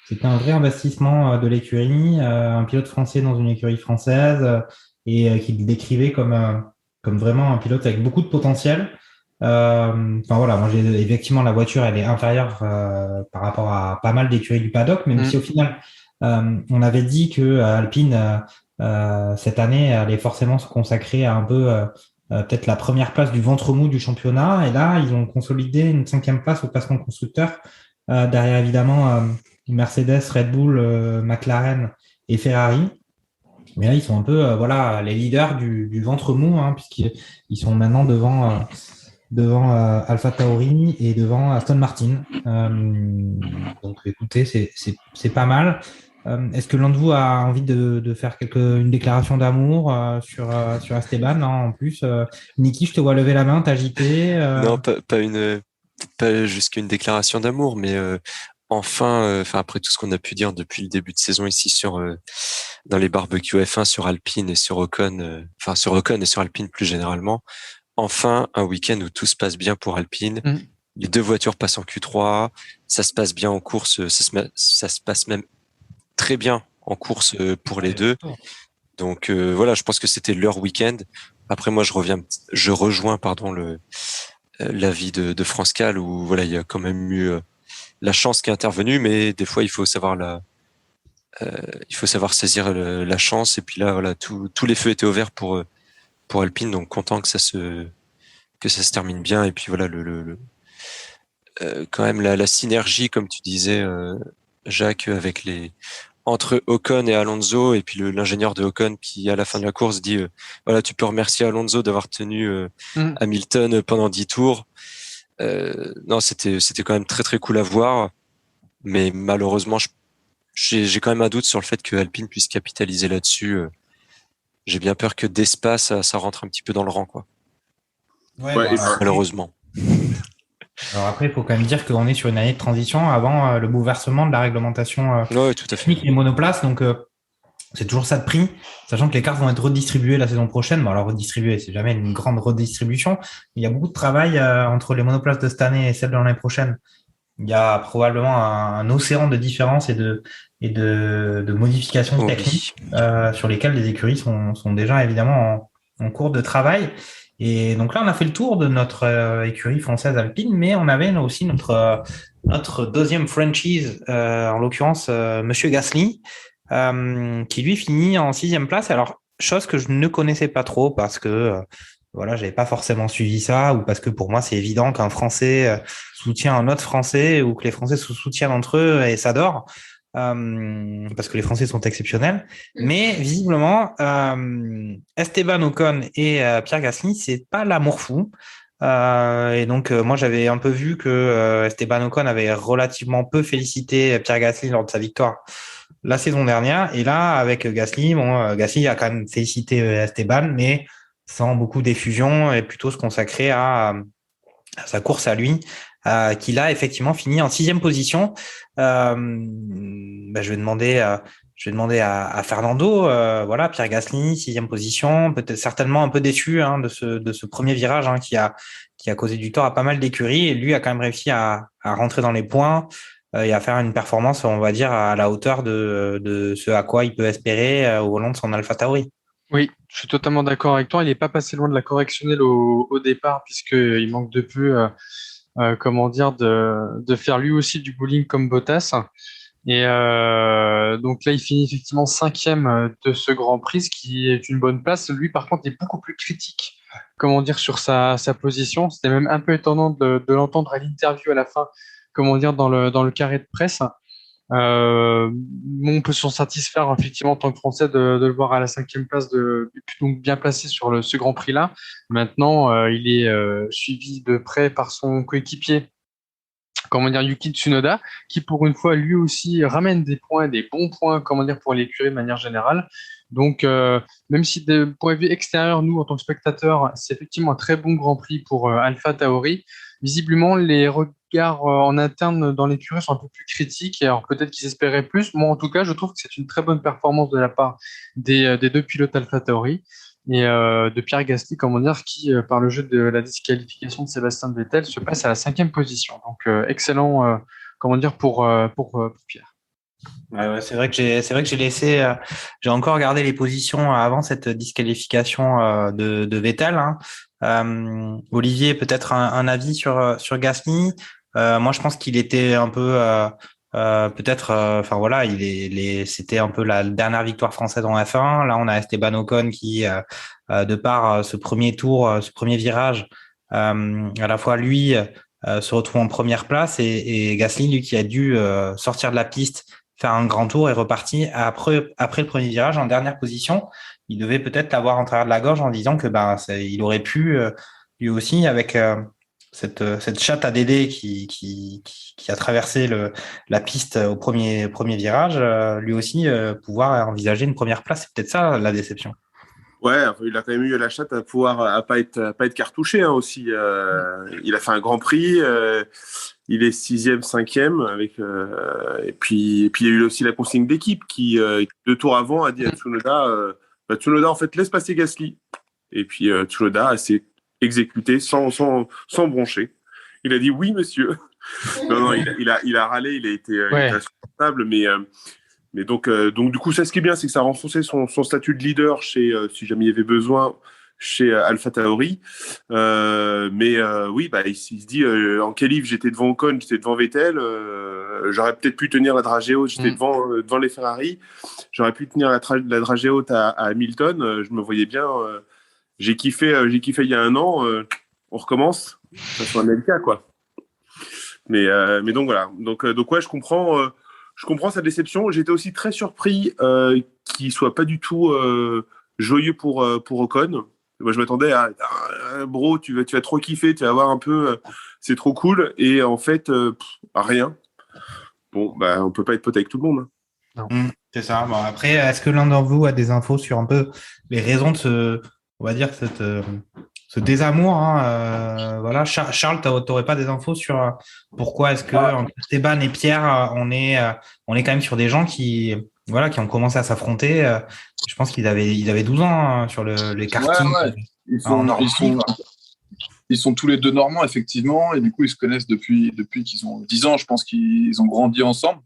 c'était un vrai investissement de l'écurie, un pilote français dans une écurie française, et qu'il décrivait comme vraiment un pilote avec beaucoup de potentiel. Enfin voilà, moi effectivement la voiture elle est inférieure par rapport à pas mal d'écuries du paddock, même si au final on avait dit que Alpine cette année allait forcément se consacrer à un peu peut-être la première place du ventre mou du championnat, et là ils ont consolidé une 5e place au classement constructeur derrière évidemment Mercedes, Red Bull, McLaren et Ferrari. Mais là, ils sont un peu voilà, les leaders du ventre mou, hein, puisqu'ils sont maintenant devant Alpha Tauri et devant Aston Martin. Donc, écoutez, c'est pas mal. Est-ce que l'un de vous a envie de faire une déclaration d'amour sur Esteban, hein, en plus Niki, je te vois lever la main, t'agiter. Non, pas jusqu'à une déclaration d'amour, mais enfin, après tout ce qu'on a pu dire depuis le début de saison ici dans les barbecues F1 sur Alpine et sur Ocon, sur Ocon et sur Alpine plus généralement, enfin un week-end où tout se passe bien pour Alpine. Les 2 voitures passent en Q3, ça se passe bien en course, ça se passe même très bien en course pour les 2. Donc voilà, je pense que c'était leur week-end. Après moi je rejoins l'avis de France Cal, où voilà, il y a quand même eu la chance qui est intervenue, mais des fois il faut savoir saisir la chance. Et puis là, voilà, tous les feux étaient ouverts pour Alpine, donc content que ça se termine bien. Et puis voilà, quand même la synergie, comme tu disais, Jacques, entre Ocon et Alonso, et puis l'ingénieur de Ocon qui, à la fin de la course, dit voilà, tu peux remercier Alonso d'avoir tenu Hamilton pendant 10 tours. Non, c'était quand même très très cool à voir, mais malheureusement, j'ai quand même un doute sur le fait que Alpine puisse capitaliser là-dessus. J'ai bien peur que d'espace, ça rentre un petit peu dans le rang, quoi. Malheureusement. Alors après, il faut quand même dire qu'on est sur une année de transition avant le bouleversement de la réglementation technique des monoplaces. Donc, c'est toujours ça de prix, sachant que les cartes vont être redistribuées la saison prochaine. Bon, alors redistribuées, c'est jamais une grande redistribution. Il y a beaucoup de travail entre les monoplaces de cette année et celles de l'année prochaine. Il y a probablement un océan de différences et de modifications techniques sur lesquelles les écuries sont déjà évidemment en cours de travail. Et donc là, on a fait le tour de notre écurie française Alpine, mais on avait aussi notre deuxième franchise, en l'occurrence Monsieur Gasly, qui lui finit en 6e place. Alors, chose que je ne connaissais pas trop parce que voilà, j'avais pas forcément suivi ça, ou parce que pour moi c'est évident qu'un Français soutient un autre Français, ou que les Français se soutiennent entre eux et s'adorent. Parce que les Français sont exceptionnels, mais visiblement Esteban Ocon et Pierre Gasly, c'est pas l'amour fou. Et donc moi j'avais un peu vu que Esteban Ocon avait relativement peu félicité Pierre Gasly lors de sa victoire la saison dernière, et là avec Gasly, Gasly a quand même félicité Esteban, mais sans beaucoup d'effusion, et plutôt se consacrer à sa course à lui, qu'il a effectivement fini en 6e position. Je vais demander à Fernando, voilà, Pierre Gasly, 6e position, peut-être certainement un peu déçu de ce premier virage qui a causé du tort à pas mal d'écuries, et lui a quand même réussi à rentrer dans les points et à faire une performance, on va dire, à la hauteur de ce à quoi il peut espérer au volant de son Alpha Tauri. Oui, je suis totalement d'accord avec toi. Il n'est pas passé loin de la correctionnelle au départ, puisqu'il manque de peu de faire lui aussi du bowling comme Bottas. Et donc là, il finit effectivement 5e de ce Grand Prix, ce qui est une bonne place. Lui, par contre, est beaucoup plus critique, sur sa position. C'était même un peu étonnant de l'entendre à l'interview à la fin, dans le carré de presse. On peut s'en satisfaire effectivement en tant que Français de le voir à la 5e place, donc bien placé sur ce Grand Prix-là. Maintenant, il est suivi de près par son coéquipier, Yuki Tsunoda, qui pour une fois lui aussi ramène des points, des bons points, pour l'écurie de manière générale. Donc, même si de point de vue extérieur, nous en tant que spectateurs, c'est effectivement un très bon Grand Prix pour Alpha Tauri. Visiblement, les regards en interne dans l'écurie sont un peu plus critiques, et alors peut-être qu'ils espéraient plus. Moi, en tout cas, je trouve que c'est une très bonne performance de la part des 2 pilotes Alpha Tauri, et de Pierre Gasly, qui, par le jeu de la disqualification de Sébastien Vettel, se passe à la 5e position. Donc, excellent, pour Pierre. Ouais, c'est vrai que j'ai laissé, j'ai encore regardé les positions avant cette disqualification de Vettel. Hein. Olivier, peut-être un avis sur Gasly. Moi, je pense qu'il était un peu peut-être, enfin voilà, c'était un peu la dernière victoire française en F1. Là, on a Esteban Ocon qui, de par ce premier tour, ce premier virage, à la fois lui se retrouve en première place et Gasly, lui, qui a dû sortir de la piste, faire un grand tour et reparti après le premier virage en dernière position. Il devait peut-être l'avoir en travers de la gorge en disant que il aurait pu lui aussi avec cette chatte à Dédé qui a traversé la piste au premier virage, lui aussi pouvoir envisager une première place. C'est peut-être ça la déception. Ouais, il a quand même eu la chatte à pas être cartouché hein, aussi. Il a fait un Grand Prix, il est 6e, 5e avec et puis il y a eu aussi la consigne d'équipe qui 2 tours avant a dit à Tsunoda, Tsunoda en fait laisse passer Gasly. Et puis Tsunoda s'est exécuté sans broncher. Il a dit oui monsieur. non, il a râlé, il a été insupportable, mais donc du coup, ça, ce qui est bien, c'est que ça a renforcé son statut de leader chez, si jamais il y avait besoin, chez AlphaTauri. Oui, il se dit, en qualif, j'étais devant Ocon, j'étais devant Vettel, j'aurais peut-être pu tenir la dragée haute, j'étais devant les Ferrari, j'aurais pu tenir la dragée haute à Hamilton, je me voyais bien, j'ai kiffé il y a un an, on recommence, ça soit un LK, quoi. Mais donc voilà, donc ouais, je comprends sa déception. J'étais aussi très surpris qu'il soit pas du tout joyeux pour Ocon. Moi, je m'attendais à bro, tu vas trop kiffer, tu vas voir un peu, c'est trop cool. Et en fait, rien. Bon, on peut pas être pote avec tout le monde. Hein. Non. C'est ça. Bon, après, est-ce que l'un d'entre vous a des infos sur un peu les raisons de ce désamour, hein, voilà. Charles, t'aurais pas des infos sur pourquoi est-ce que entre Esteban et Pierre, on est quand même sur des gens qui ont commencé à s'affronter. Je pense qu'ils avaient 12 ans hein, sur les karting. Ouais. Ils sont tous les deux normands, effectivement, et du coup, ils se connaissent depuis qu'ils ont 10 ans. Je pense qu'ils ont grandi ensemble.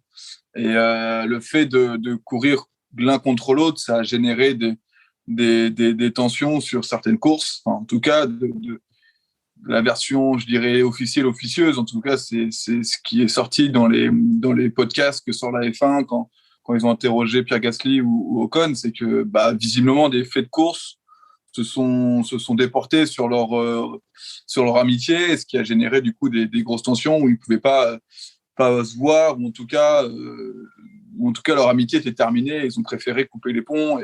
Et le fait de courir l'un contre l'autre, ça a généré des tensions sur certaines courses. Enfin, en tout cas, de la version, je dirais, officieuse. En tout cas, c'est ce qui est sorti dans les podcasts que sort la F1 quand ils ont interrogé Pierre Gasly ou Ocon. C'est que, visiblement, des faits de course se sont déportés sur leur amitié, ce qui a généré, du coup, des grosses tensions où ils ne pouvaient pas se voir, ou en tout cas, leur amitié était terminée. Ils ont préféré couper les ponts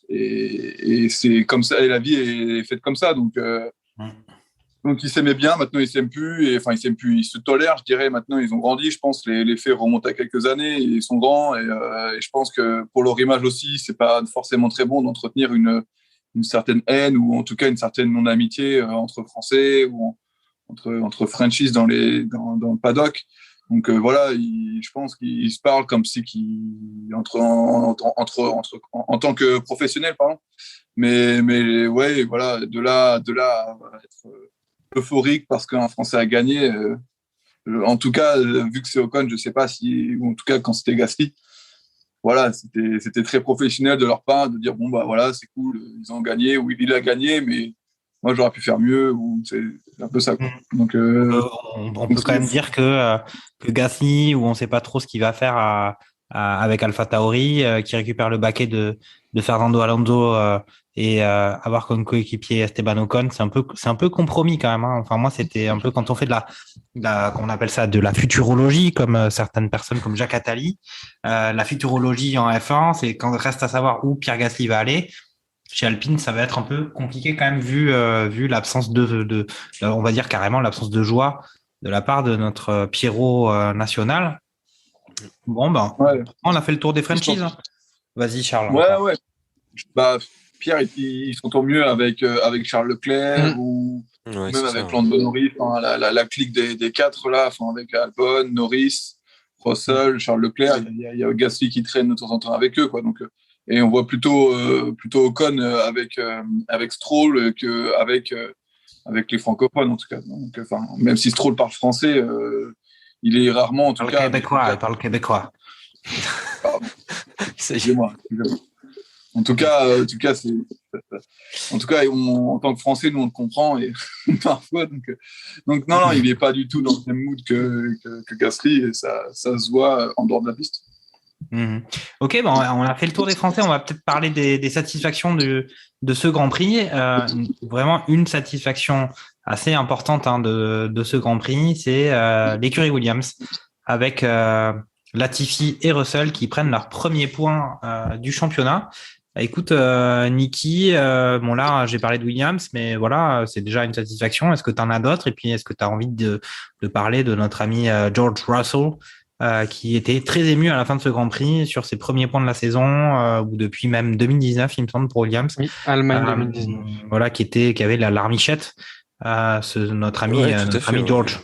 et c'est comme ça, et la vie est faite comme ça, donc ils s'aimaient bien, maintenant ils s'aiment plus, ils se tolèrent, je dirais. Maintenant ils ont grandi, je pense, les faits remontent à quelques années, ils sont grands, et je pense que pour leur image aussi, c'est pas forcément très bon d'entretenir une certaine haine, ou en tout cas une certaine non-amitié entre Français, ou entre Frenchies dans le paddock. Donc voilà, je pense qu'ils se parlent comme si en tant que professionnels, pardon. Mais ouais, voilà, de là à être euphorique parce qu'un Français a gagné. En tout cas, vu que c'est Ocon, je sais pas si, ou en tout cas quand c'était Gasly, voilà, c'était très professionnel de leur part de dire bon voilà, c'est cool, ils ont gagné, ou il a gagné, mais moi j'aurais pu faire mieux, ou c'est un peu ça, quoi. Donc on peut quand même dire que Gasly, où on sait pas trop ce qu'il va faire avec AlphaTauri, qui récupère le baquet de Fernando Alonso et avoir comme coéquipier Esteban Ocon, c'est un peu compromis quand même, hein. Enfin moi c'était un peu quand on fait qu'on appelle ça de la futurologie, comme certaines personnes comme Jacques Attali, la futurologie en F1, c'est quand reste à savoir où Pierre Gasly va aller. Chez Alpine, ça va être un peu compliqué quand même vu l'absence on va dire carrément l'absence de joie de la part de notre Pierrot national. Bon, on a fait le tour des franchises. Hein. Vas-y, Charles. Ouais. Pierre, il s'entend mieux avec Charles Leclerc ou même avec Lando Norris, la clique des quatre là, avec Albon, Norris, Russell, Charles Leclerc. Il y a Gasly qui traîne de temps en temps avec eux, quoi. Donc et on voit plutôt Ocon avec Stroll qu'avec les francophones, en tout cas. Donc, même si Stroll parle français, il est rarement, en tout cas. Parle québécois. C'est moi. En tout cas, en tant que Français, nous on le comprend et parfois. Donc non, il n'est pas du tout dans le même mood que Gasly et ça se voit en dehors de la piste. Ok, bon, on a fait le tour des Français. On va peut-être parler des satisfactions de ce Grand Prix. Vraiment une satisfaction assez importante de ce Grand Prix, c'est l'écurie Williams avec Latifi et Russell qui prennent leur premier point du championnat. Écoute, Niki, bon là, j'ai parlé de Williams, mais voilà, c'est déjà une satisfaction. Est-ce que tu en as d'autres? Et puis, est-ce que tu as envie de parler de notre ami George Russell, qui était très ému à la fin de ce Grand Prix sur ses premiers points de la saison, ou depuis même 2019, il me semble, pour Williams. Oui, Allemagne 2019. Voilà, qui avait la larmichette, notre ami George.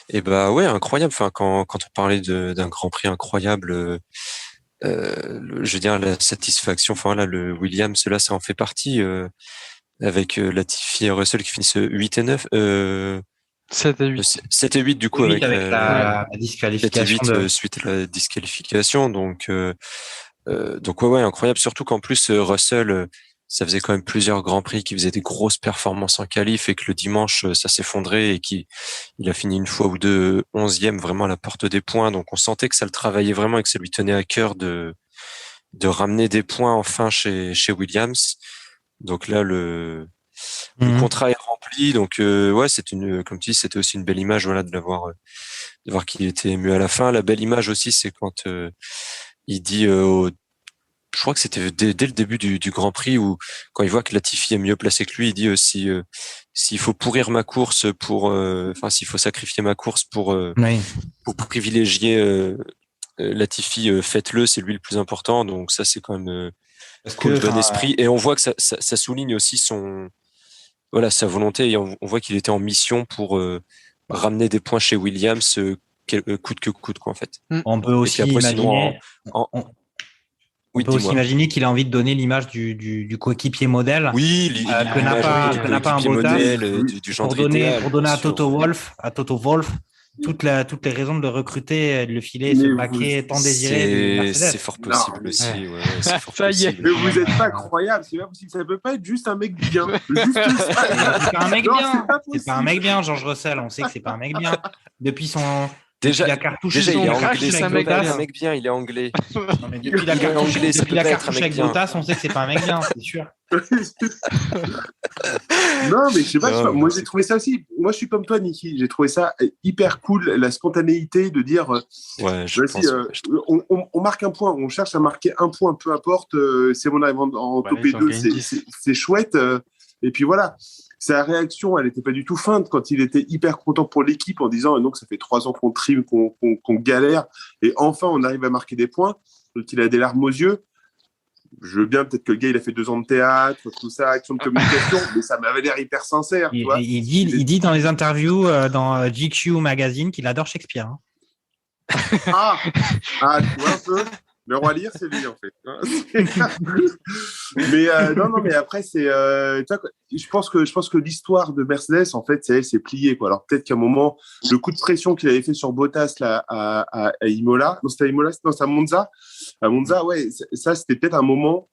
Et ouais, incroyable. Enfin, quand on parlait d'un Grand Prix incroyable, je veux dire la satisfaction. Enfin là, le Williams, là, ça en fait partie, avec Latifi et Russell qui finissent 8 et 9. 7 et 8. 7 et 8 du coup, avec la disqualification. 7 et 8 suite à la disqualification. Donc ouais, incroyable. Surtout qu'en plus, Russell, ça faisait quand même plusieurs Grands Prix qui faisaient des grosses performances en qualif et que le dimanche, ça s'effondrait et qu'il a fini une fois ou deux 11e vraiment à la porte des points. Donc on sentait que ça le travaillait vraiment et que ça lui tenait à cœur de ramener des points enfin chez Williams. Donc là, le contrat est rempli. Donc ouais, comme tu dis, c'était aussi une belle image, voilà, de voir qu'il était ému à la fin. La belle image aussi, c'est quand il dit je crois que c'était dès le début du Grand Prix où quand il voit que Latifi est mieux placé que lui, il dit s'il faut pourrir ma course s'il faut sacrifier ma course pour privilégier Latifi, faites-le, c'est lui le plus important. Donc ça, c'est quand même cool, bon esprit. Et on voit que ça souligne aussi sa volonté. Et on voit qu'il était en mission pour ramener des points chez Williams, coûte que coûte, quoi, en fait. On peut aussi imaginer. On peut aussi imaginer qu'il a envie de donner l'image du coéquipier modèle, que n'a pas un Bottas, pour donner à Toto Wolff toutes les raisons de le recruter, de le filer, ce paquet tant désiré. C'est fort possible aussi. Ouais, c'est fort possible. Mais vous n'êtes pas incroyable, c'est pas possible. Ça peut pas être juste un mec bien. C'est pas un mec bien. C'est pas un mec bien, George Russell. On sait que c'est pas un mec bien. Depuis la cartouche, il est anglais, c'est un mec bien, il est anglais. Non, mais depuis la cartouche avec Bottas, on sait que c'est pas un mec bien, c'est sûr. Non, mais je sais pas, moi j'ai trouvé ça aussi. Moi je suis comme toi, Niki, j'ai trouvé ça hyper cool, la spontanéité de dire on marque un point, on cherche à marquer un point, peu importe, c'est bon, arrive en top 2, c'est chouette, et puis voilà. Sa réaction, elle n'était pas du tout feinte quand il était hyper content pour l'équipe en disant donc ça fait 3 ans qu'on trime, qu'on galère et enfin on arrive à marquer des points. Donc il a des larmes aux yeux. Je veux bien peut-être que le gars il a fait 2 ans de théâtre, tout ça, action de communication, mais ça m'avait l'air hyper sincère. Il dit dans les interviews dans GQ Magazine qu'il adore Shakespeare. Hein. Tu vois un peu. Le roi Lear, c'est lui en fait. Mais mais après c'est, je pense que l'histoire de Mercedes en fait, c'est plié quoi. Alors peut-être qu'à un moment, le coup de pression qu'il avait fait sur Bottas là à Imola, non c'était à Imola, non c'est à Monza. À Monza, ouais, ça c'était peut-être un moment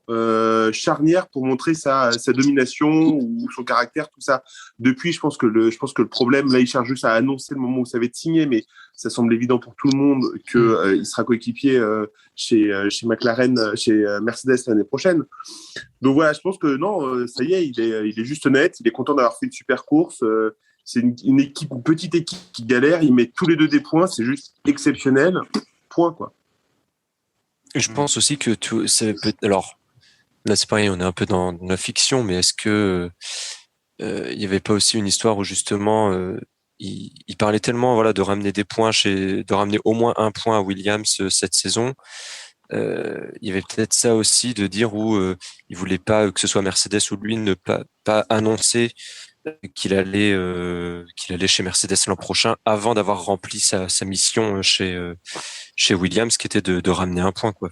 charnière pour montrer sa domination ou son caractère, tout ça. Depuis, je pense que le problème là, il cherche juste à annoncer le moment où ça va être signé, mais ça semble évident pour tout le monde que il sera coéquipier chez McLaren, chez Mercedes l'année prochaine. Donc voilà, je pense que non, ça y est, il est juste honnête, il est content d'avoir fait une super course. C'est une petite équipe qui galère, il met tous les deux des points, c'est juste exceptionnel. Point quoi. Je pense aussi que alors là c'est pareil, on est un peu dans la fiction, mais est-ce que il y avait pas aussi une histoire où justement il parlait tellement voilà de ramener des points de ramener au moins un point à Williams cette saison. Il y avait peut-être ça aussi de dire où il voulait pas que ce soit Mercedes ou lui ne pas annoncer qu'il allait chez Mercedes l'an prochain avant d'avoir rempli sa mission chez Williams, qui était de ramener un point quoi.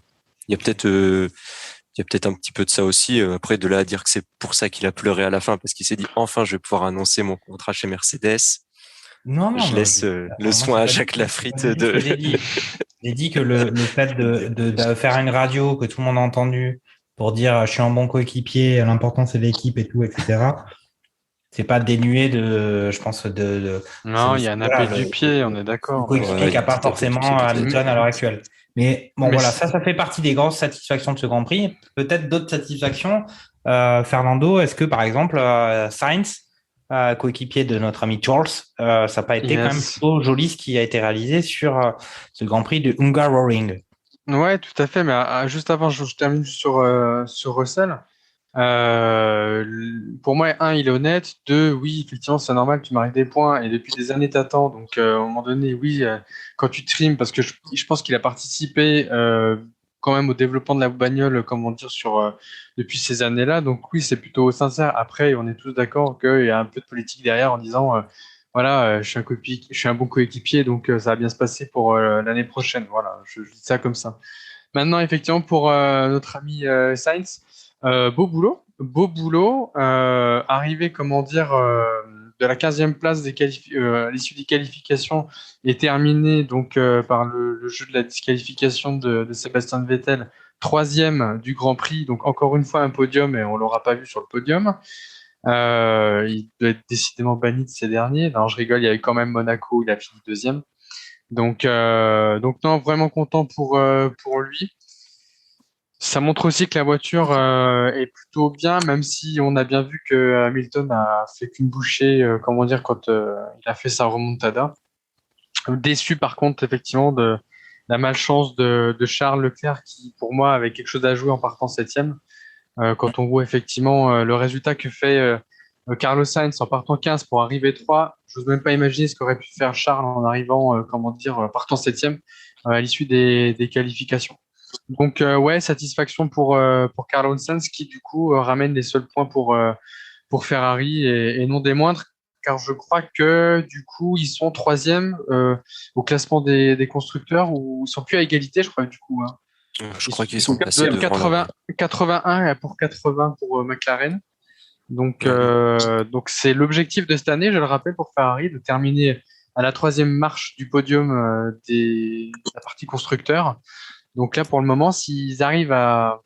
Il y a peut-être un petit peu de ça aussi. Après, de là à dire que c'est pour ça qu'il a pleuré à la fin, parce qu'il s'est dit enfin je vais pouvoir annoncer mon contrat chez Mercedes. Non, Je mais laisse le soin à Jacques Lafritte de. J'ai dit que le fait de faire une radio que tout le monde a entendu pour dire je suis un bon coéquipier, l'important c'est l'équipe et tout, etc. C'est pas dénué de, je pense, Non, il y a un appel du pied, on est d'accord. Coéquipier qui n'a pas forcément Hamilton à l'heure actuelle. Mais bon, voilà, ça fait partie des grosses satisfactions de ce Grand Prix. Peut-être d'autres satisfactions. Fernando, est-ce que par exemple Sainz, coéquipier de notre ami Charles, ça n'a pas été quand même plutôt joli ce qui a été réalisé sur ce Grand Prix de Hungaroring? Ouais, tout à fait. Mais juste avant, je termine sur Russell. Pour moi, il est honnête. 2, oui, effectivement, c'est normal, tu marques des points et depuis des années, t'attends. Donc, à un moment donné, oui, quand tu trimes, parce que je pense qu'il a participé quand même au développement de la bagnole, comment dire, depuis ces années-là. Donc, oui, c'est plutôt sincère. Après, on est tous d'accord qu'il y a un peu de politique derrière en disant, voilà, je suis un bon coéquipier, donc ça va bien se passer pour l'année prochaine. Voilà, je dis ça comme ça. Maintenant, effectivement, pour notre ami Sainz. Beau boulot. Arrivé, comment dire, de la 15e place à l'issue des qualifications et terminé donc par le jeu de la disqualification de Sébastien Vettel, 3e du Grand Prix. Donc encore une fois un podium et on l'aura pas vu sur le podium. Il doit être décidément banni de ces derniers. Non, je rigole. Il y avait quand même Monaco. Il a fini 2e. Donc non, vraiment content pour lui. Ça montre aussi que la voiture est plutôt bien, même si on a bien vu que Hamilton a fait qu'une bouchée, comment dire, quand il a fait sa remontada. Déçu par contre, effectivement, de la malchance de Charles Leclerc, qui pour moi avait quelque chose à jouer en partant 7e. Quand on voit effectivement le résultat que fait Carlos Sainz en partant 15 pour arriver 3, je n'ose même pas imaginer ce qu'aurait pu faire Charles en arrivant, partant 7e à l'issue des qualifications. Donc ouais, satisfaction pour Carlos Sainz qui du coup ramène les seuls points pour Ferrari et non des moindres, car je crois que du coup ils sont 3e au classement des constructeurs, ou ils sont plus à égalité, je crois du coup. Hein. Je crois qu'ils sont passés devant 81 pour 80 pour McLaren. Donc c'est l'objectif de cette année, je le rappelle, pour Ferrari, de terminer à la 3e marche du podium de la partie constructeur. Donc là, pour le moment, s'ils arrivent à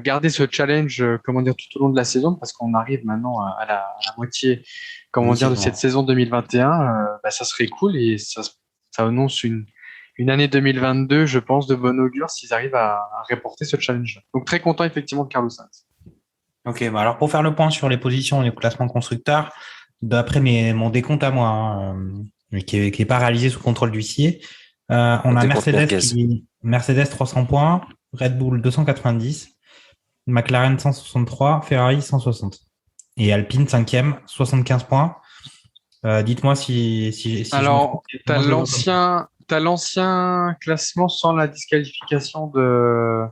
garder ce challenge, comment dire, tout au long de la saison, parce qu'on arrive maintenant à la moitié, comment dire, de cette saison 2021, ça serait cool et ça annonce une année 2022, je pense, de bon augure s'ils arrivent à reporter ce challenge. Donc très content effectivement de Carlos Sainz. Ok, alors pour faire le point sur les positions et les classements constructeurs, d'après mon décompte à moi, qui est pas réalisé sous contrôle d'huissier, on a Mercedes 300 points, Red Bull 290, McLaren 163, Ferrari 160 et Alpine 5e 75 points. Dites-moi si alors t'as l'ancien classement sans la disqualification de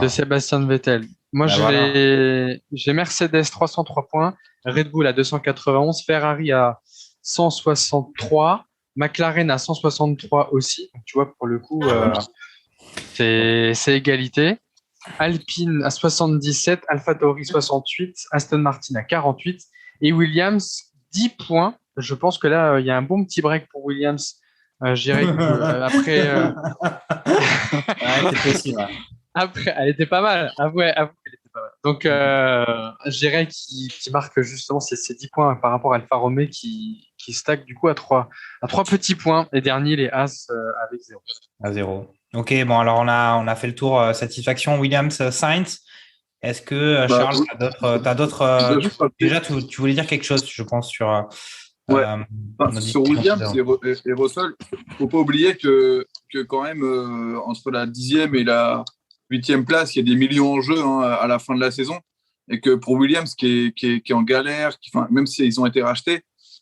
Sébastien Vettel. Moi j'ai Mercedes 303 points, Red Bull à 291, Ferrari à 163, McLaren à 163 aussi. Donc, tu vois, pour le coup, c'est égalité. Alpine à 77, AlphaTauri 68, Aston Martin à 48 et Williams 10 points. Je pense que là, il y a un bon petit break pour Williams. Je dirais après. c'est possible. Après, elle était pas mal. Avoue qu'elle était pas mal. Donc, je dirais qu'il marque justement ces 10 points par rapport à Alfa Romeo qui stack du coup à 3 petits points. Et dernier, les As avec 0. À 0. Ok, bon, alors on a fait le tour satisfaction Williams, Sainz. Est-ce que Charles, t'as d'autres déjà, tu voulais dire quelque chose, je pense, sur sur Williams et Russell. Faut pas oublier que quand même entre la 10e et la 8e place, il y a des millions en jeu à la fin de la saison, et que pour Williams qui est en galère, même s'ils ont été rachetés,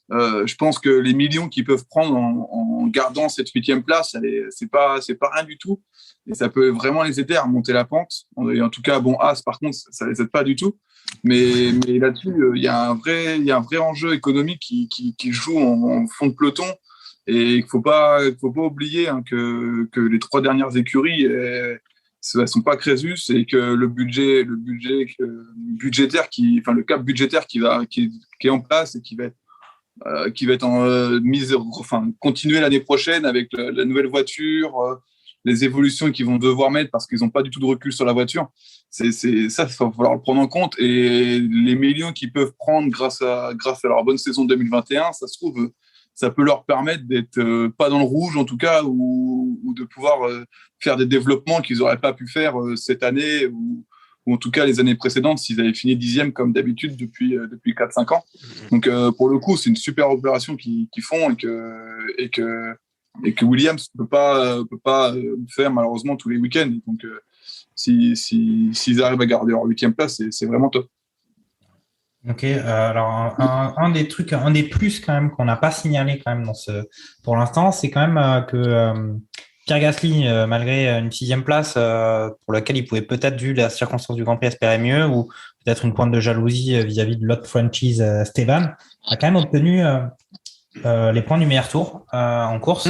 je pense que les millions qu'ils peuvent prendre en gardant cette 8e place, c'est pas rien du tout, et ça peut vraiment les aider à remonter la pente. Et en tout cas, As par contre, ça les aide pas du tout. Mais là-dessus, il y a un vrai enjeu économique qui joue en fond de peloton, et il faut pas oublier que les 3 dernières écuries elles sont pas Crésus, et que le cap budgétaire qui est en place et qui va être qui va être continuer l'année prochaine avec la nouvelle voiture, les évolutions qu'ils vont devoir mettre parce qu'ils n'ont pas du tout de recul sur la voiture. Ça, il va falloir le prendre en compte. Et les millions qu'ils peuvent prendre grâce à leur bonne saison 2021, ça se trouve, ça peut leur permettre d'être pas dans le rouge en tout cas, ou de pouvoir faire des développements qu'ils n'auraient pas pu faire cette année ou en tout cas les années précédentes s'ils avaient fini 10e comme d'habitude depuis 4-5 ans. Donc pour le coup, c'est une super opération qu'ils font et que Williams peut pas faire malheureusement tous les week-ends. Donc s'ils arrivent à garder leur 8e place, c'est vraiment top. Ok, alors un des trucs, un des plus quand même qu'on n'a pas signalé quand même pour l'instant, c'est quand même que Pierre Gasly, malgré une 6e place pour laquelle il pouvait peut-être, vu la circonstance du Grand Prix, espérer mieux, ou peut-être une pointe de jalousie vis-à-vis de l'autre franchise Esteban, a quand même obtenu les points du meilleur tour en course.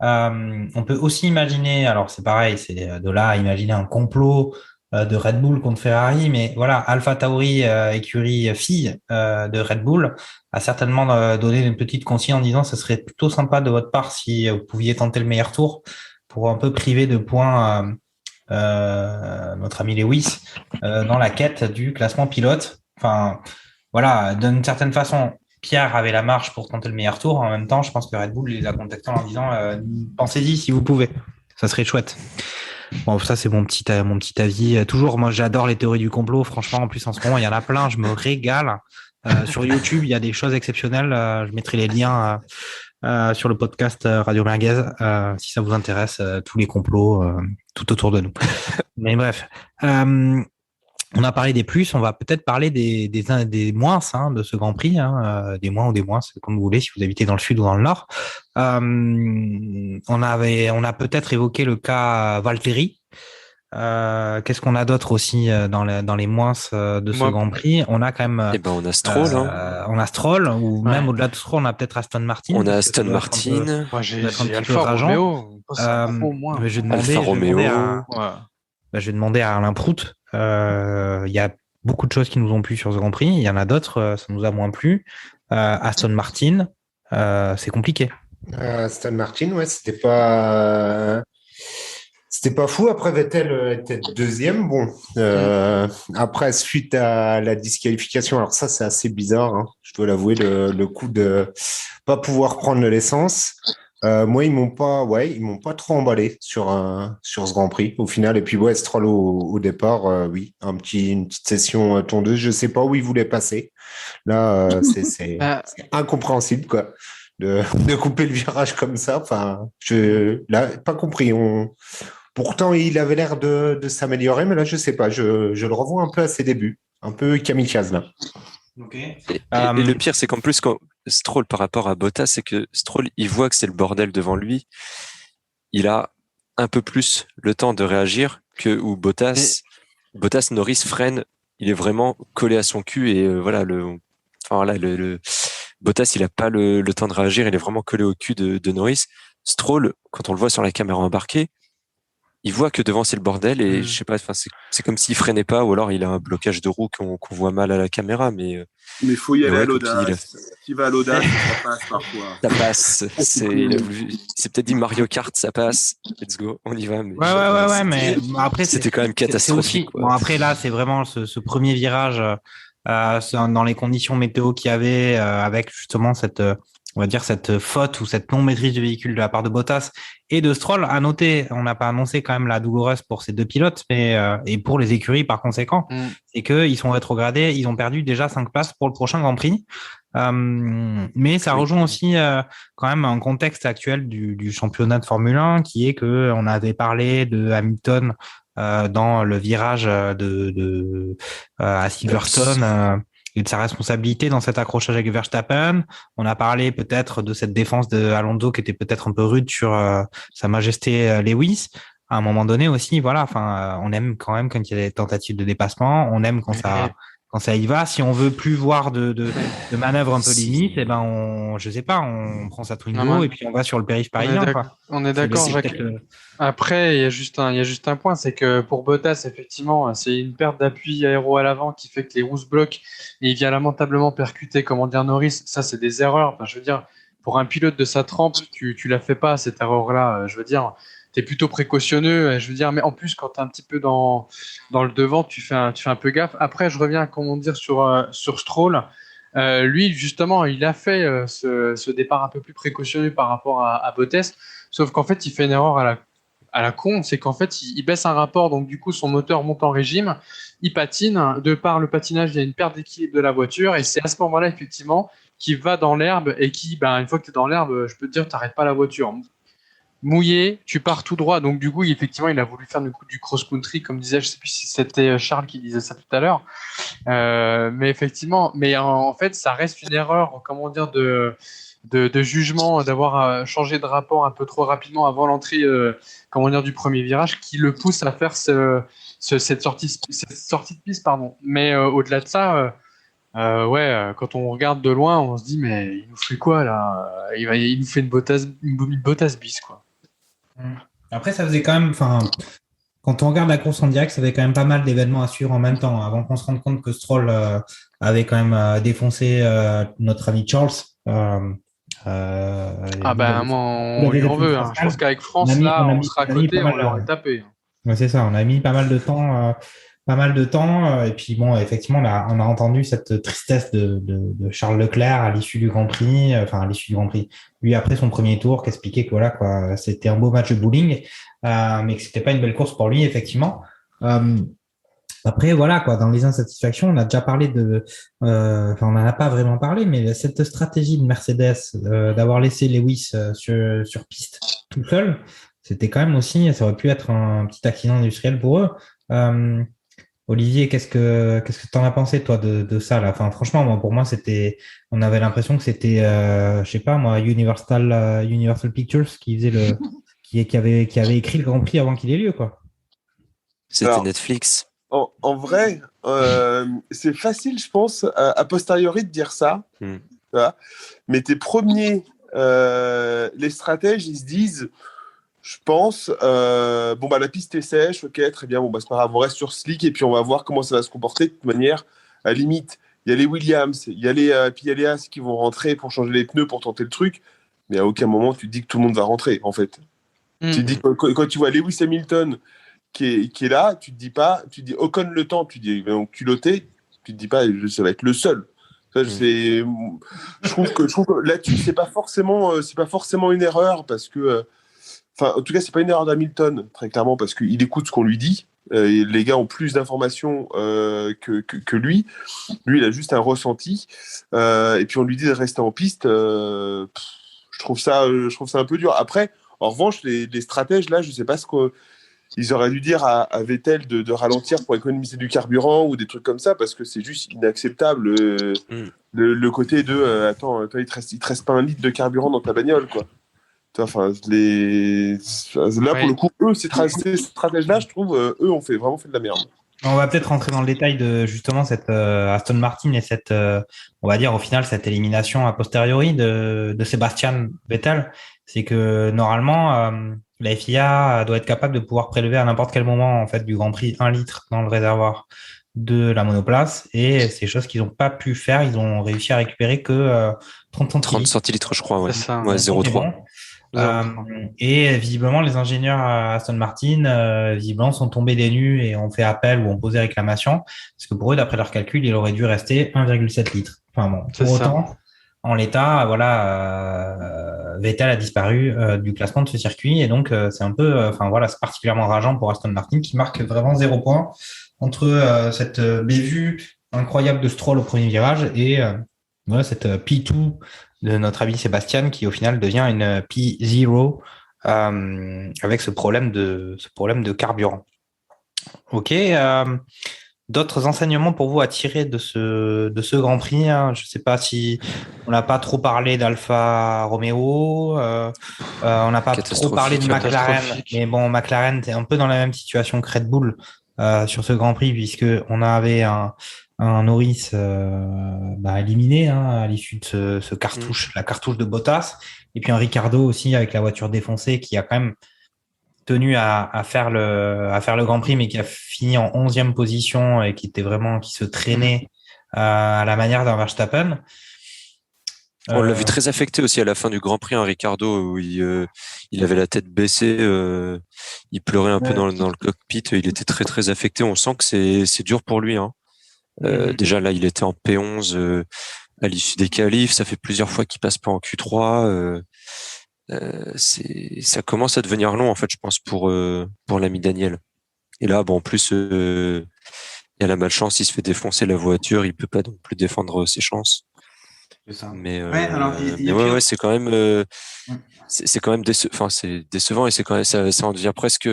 On peut aussi imaginer, alors c'est pareil, c'est de là à imaginer un complot de Red Bull contre Ferrari, mais voilà, AlphaTauri, écurie fille de Red Bull, a certainement donné une petite consigne en disant ce serait plutôt sympa de votre part si vous pouviez tenter le meilleur tour pour un peu priver de points notre ami Lewis dans la quête du classement pilote. Enfin, voilà, d'une certaine façon, Pierre avait la marche pour tenter le meilleur tour. En même temps, je pense que Red Bull les a contactés en disant pensez-y si vous pouvez, ça serait chouette. Bon, ça c'est mon petit avis. Toujours, moi j'adore les théories du complot. Franchement, en plus en ce moment il y en a plein, je me régale. Sur YouTube, il y a des choses exceptionnelles. Je mettrai les liens sur le podcast Radio Merguez si ça vous intéresse. Tous les complots tout autour de nous. Mais bref. On a parlé des plus, on va peut-être parler des moins de ce Grand Prix, des moins ou des moins, c'est comme vous voulez, si vous habitez dans le sud ou dans le nord. On a peut-être évoqué le cas Valtteri. Qu'est-ce qu'on a d'autre aussi dans les moins de ce Grand Prix? On a quand même. On a Stroll. On a Stroll, ou même au-delà de Stroll, on a peut-être Aston Martin. On a Aston Martin. Moi, j'ai Alfa Romeo. Je vais demander à Alain Prout. Il y a beaucoup de choses qui nous ont plu sur ce Grand Prix. Il y en a d'autres, ça nous a moins plu. Aston Martin, c'est compliqué. Aston Martin, ouais, c'était pas fou. Après, Vettel était deuxième. Bon, après, suite à la disqualification, alors ça, c'est assez bizarre, hein, je dois l'avouer, le coup de pas pouvoir prendre de l'essence. Moi, ils m'ont pas trop emballé sur ce Grand Prix au final. Et puis ouais, Stroll au départ, oui, une petite session tondeuse. Je sais pas où il voulait passer. Là, c'est incompréhensible quoi, de couper le virage comme ça. Enfin, là, pas compris. Pourtant, il avait l'air de s'améliorer, mais là, je sais pas. Je le revois un peu à ses débuts, un peu kamikaze là. Okay. Et le pire, c'est qu'en plus, quand Stroll par rapport à Bottas, c'est que Stroll, il voit que c'est le bordel devant lui. Il a un peu plus le temps de réagir que où Bottas, Norris freine. Il est vraiment collé à son cul et Bottas, il a pas le temps de réagir. Il est vraiment collé au cul de Norris. Stroll, quand on le voit sur la caméra embarquée, il voit que devant c'est le bordel et je sais pas, c'est comme s'il freinait pas ou alors il a un blocage de roue qu'on voit mal à la caméra, mais faut y aller à l'audace. Qui va à l'audace, ça passe parfois. Ça passe. C'est peut-être dit Mario Kart, ça passe. Let's go, on y va. Mais ouais, mais après c'était quand même catastrophique. Bon, après là, c'est vraiment ce premier virage dans les conditions météo qu'il y avait avec justement cette on va dire cette faute ou cette non-maîtrise du véhicule de la part de Bottas et de Stroll. À noter, on n'a pas annoncé quand même la douloureuse pour ces deux pilotes, mais et pour les écuries par conséquent, c'est qu'ils sont rétrogradés, ils ont perdu déjà 5 places pour le prochain Grand Prix. Mais ça rejoint aussi quand même un contexte actuel du championnat de Formule 1 qui est que on avait parlé de Hamilton dans le virage à Silverstone. Et de sa responsabilité dans cet accrochage avec Verstappen. On a parlé peut-être de cette défense de Alonso qui était peut-être un peu rude sur Sa Majesté Lewis. À un moment donné aussi, voilà, on aime quand même quand il y a des tentatives de dépassement. On aime quand ça quand ça y va. Si on veut plus voir de manœuvres un peu limites, eh ben je sais pas, on prend sa Twingo et puis on va sur le périph' parisien. On est d'accord, Jacques. Après, il y a juste un point, c'est que pour Bottas, effectivement, c'est une perte d'appui aéro à l'avant qui fait que les roues se bloquent et il vient lamentablement percuter, comment dire, Norris. Ça, c'est des erreurs. Enfin, je veux dire, pour un pilote de sa trempe, tu la fais pas, cette erreur-là. Je veux dire, tu es plutôt précautionneux. Je veux dire, mais en plus, quand tu es un petit peu dans le devant, tu fais un peu gaffe. Après, je reviens, comment dire, sur Stroll. Lui, justement, il a fait ce départ un peu plus précautionneux par rapport à Bottas, sauf qu'en fait, il fait une erreur à la con, c'est qu'en fait, il baisse un rapport, donc du coup, son moteur monte en régime, il patine, de par le patinage, il y a une perte d'équilibre de la voiture, et c'est à ce moment-là, effectivement, qu'il va dans l'herbe, et qui, une fois que tu es dans l'herbe, je peux te dire, tu n'arrêtes pas la voiture. Mouillé, tu pars tout droit, donc du coup, effectivement, il a voulu faire du cross-country, comme disait, je sais plus si c'était Charles qui disait ça tout à l'heure, mais effectivement, en fait, ça reste une erreur, comment dire, de jugement, d'avoir changé de rapport un peu trop rapidement avant l'entrée du premier virage qui le pousse à faire cette sortie de piste. Pardon. Mais au-delà de ça, quand on regarde de loin, on se dit mais il nous fait quoi là? Il nous fait une Bottas bis quoi. Après, ça faisait quand même... Quand on regarde la course en direct, ça avait quand même pas mal d'événements à suivre en même temps, avant qu'on se rende compte que Stroll avait quand même défoncé notre ami Charles. On lui en veut. Je pense qu'avec France, on sera à côté, on l'aurait tapé. Ouais, c'est ça, on a mis pas mal de temps. Et puis bon, effectivement, on a entendu cette tristesse de Charles Leclerc à l'issue du Grand Prix, lui après son premier tour, qui expliquait que voilà quoi, c'était un beau match de bowling, mais que c'était pas une belle course pour lui, effectivement. Après, voilà, quoi, dans les insatisfactions, on a déjà parlé on n'en a pas vraiment parlé, mais cette stratégie de Mercedes, d'avoir laissé Lewis sur piste tout seul, c'était quand même aussi, ça aurait pu être un petit accident industriel pour eux. Olivier, qu'est-ce que t'en as pensé, toi, de ça, là? Enfin, franchement, moi, pour moi, on avait l'impression que c'était, je sais pas, moi, Universal Pictures qui faisait qui avait écrit le Grand Prix avant qu'il ait lieu, quoi. C'était Netflix. En vrai, c'est facile, je pense, a posteriori de dire ça. Mais tes premiers, les stratèges, ils se disent, je pense, la piste est sèche, ok, très bien, c'est pas grave, on reste sur slick et puis on va voir comment ça va se comporter. De toute manière, à la limite, il y a les Williams, il y a les As qui vont rentrer pour changer les pneus, pour tenter le truc, mais à aucun moment tu te dis que tout le monde va rentrer, en fait. Tu te dis, quand tu vois Lewis Hamilton qui est là, tu te dis Ocon le temps, tu te dis donc culotté, tu te dis pas ça va être le seul. Ça, je trouve que là-dessus c'est pas forcément une erreur parce que en tout cas c'est pas une erreur d'Hamilton très clairement parce qu'il écoute ce qu'on lui dit. Et les gars ont plus d'informations que lui. Lui il a juste un ressenti et puis on lui dit de rester en piste. Je trouve ça un peu dur. Après en revanche les stratèges là je sais pas ce que ils auraient dû dire à Vettel de ralentir pour économiser du carburant ou des trucs comme ça parce que c'est juste inacceptable le côté de attends il te reste pas un litre de carburant dans ta bagnole quoi. Là pour le coup eux ces stratèges là je trouve eux ont vraiment fait de la merde. On va peut-être rentrer dans le détail de justement cette Aston Martin et cette on va dire au final cette élimination a posteriori de Sebastian Vettel. C'est que normalement la FIA doit être capable de pouvoir prélever à n'importe quel moment en fait du Grand Prix 1 litre dans le réservoir de la monoplace et c'est chose qu'ils n'ont pas pu faire. Ils ont réussi à récupérer que 30 centilitres, je crois. Ouais, 0,3. Et visiblement, les ingénieurs à Aston Martin visiblement sont tombés des nues et ont fait appel ou ont posé réclamation parce que pour eux, d'après leurs calculs, il aurait dû rester 1,7 litres. Enfin bon, pour autant, en l'état, Vettel a disparu du classement de ce circuit et donc c'est un peu, c'est particulièrement rageant pour Aston Martin qui marque vraiment 0 point entre cette bévue incroyable de Stroll au premier virage et cette P2 de notre ami Sébastien qui au final devient une P0 avec ce problème de carburant. Ok. D'autres enseignements pour vous à tirer de ce Grand Prix, hein. Je ne sais pas si on n'a pas trop parlé d'Alfa Romeo, on n'a pas trop parlé de McLaren, mais bon, McLaren est un peu dans la même situation que Red Bull sur ce Grand Prix puisque on avait un un Norris éliminé à l'issue de ce cartouche, la cartouche de Bottas, et puis un Ricciardo aussi avec la voiture défoncée qui a quand même tenu à faire le Grand Prix, mais qui a fini en 11e position et qui se traînait à la manière d'un Verstappen. On l'a vu très affecté aussi à la fin du Grand Prix, Ricciardo, où il avait la tête baissée, il pleurait un peu dans le cockpit, il était très très affecté. On sent que c'est dur pour lui. Déjà là, il était en P11 à l'issue des qualifs, ça fait plusieurs fois qu'il passe pas en Q3. Ça commence à devenir long en fait, je pense pour l'ami Daniel. Et là, en plus, il y a la malchance, il se fait défoncer la voiture, il peut pas non plus défendre ses chances. C'est ça. Mais c'est quand même c'est quand même c'est décevant et c'est quand même ça en devient presque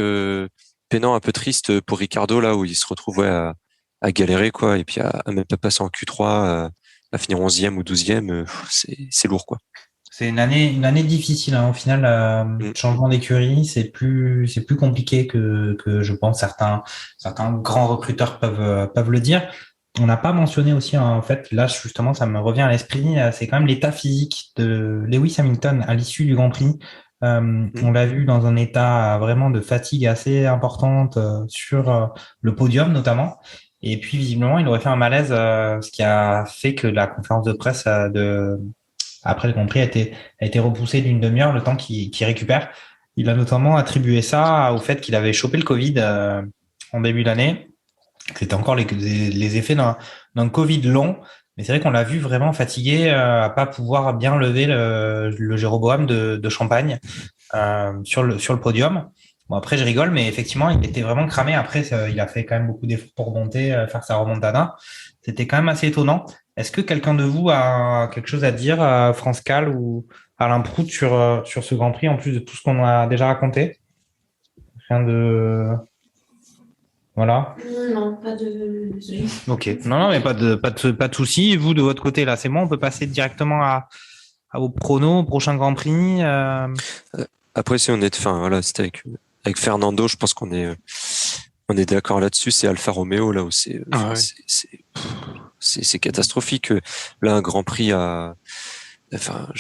peinant, un peu triste pour Ricciardo là où il se retrouve à galérer quoi, et puis à même pas passer en Q3, à finir 11e ou 12e, c'est lourd quoi. C'est une année difficile au final. Changement d'écurie, c'est plus compliqué que je pense certains grands recruteurs peuvent le dire. On n'a pas mentionné aussi, en fait, là, justement, ça me revient à l'esprit, c'est quand même l'état physique de Lewis Hamilton à l'issue du Grand Prix. On l'a vu dans un état vraiment de fatigue assez importante sur le podium, notamment. Et puis, visiblement, il aurait fait un malaise, ce qui a fait que la conférence de presse après le Grand Prix a été repoussée d'une demi-heure, le temps qu'il récupère. Il a notamment attribué ça au fait qu'il avait chopé le Covid en début d'année. C'était encore les effets d'un Covid long, mais c'est vrai qu'on l'a vu vraiment fatigué, à pas pouvoir bien lever le Jéroboam de Champagne sur le podium. Bon, après, je rigole, mais effectivement, il était vraiment cramé. Après, il a fait quand même beaucoup d'efforts pour remonter, faire sa remontada. C'était quand même assez étonnant. Est-ce que quelqu'un de vous a quelque chose à dire, France Cal ou Alain Prout, sur ce Grand Prix, en plus de tout ce qu'on a déjà raconté? Rien de... Voilà. Non, pas de... Ok. Non, mais pas de souci. Vous, de votre côté, là, c'est bon. On peut passer directement à vos pronos, au prochain Grand Prix. Après, si on est, c'était avec Fernando, je pense qu'on est d'accord là-dessus. C'est Alfa Romeo là où c'est catastrophique. Là, un Grand Prix je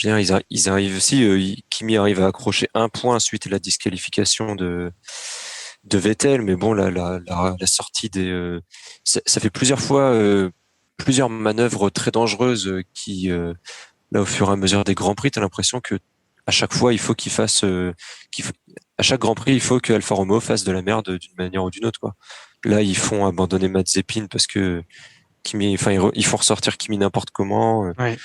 veux dire, ils arrivent aussi. Kimi arrive à accrocher 1 point suite à la disqualification de Vettel, mais bon, la sortie ça fait plusieurs fois plusieurs manœuvres très dangereuses qui là au fur et à mesure des grands prix, t'as l'impression que à chaque fois il faut à chaque Grand Prix il faut que Alfa Romeo fasse de la merde d'une manière ou d'une autre quoi. Là ils font abandonner Mazepin parce que Kimi, ils font ressortir Kimi n'importe comment. Ouais.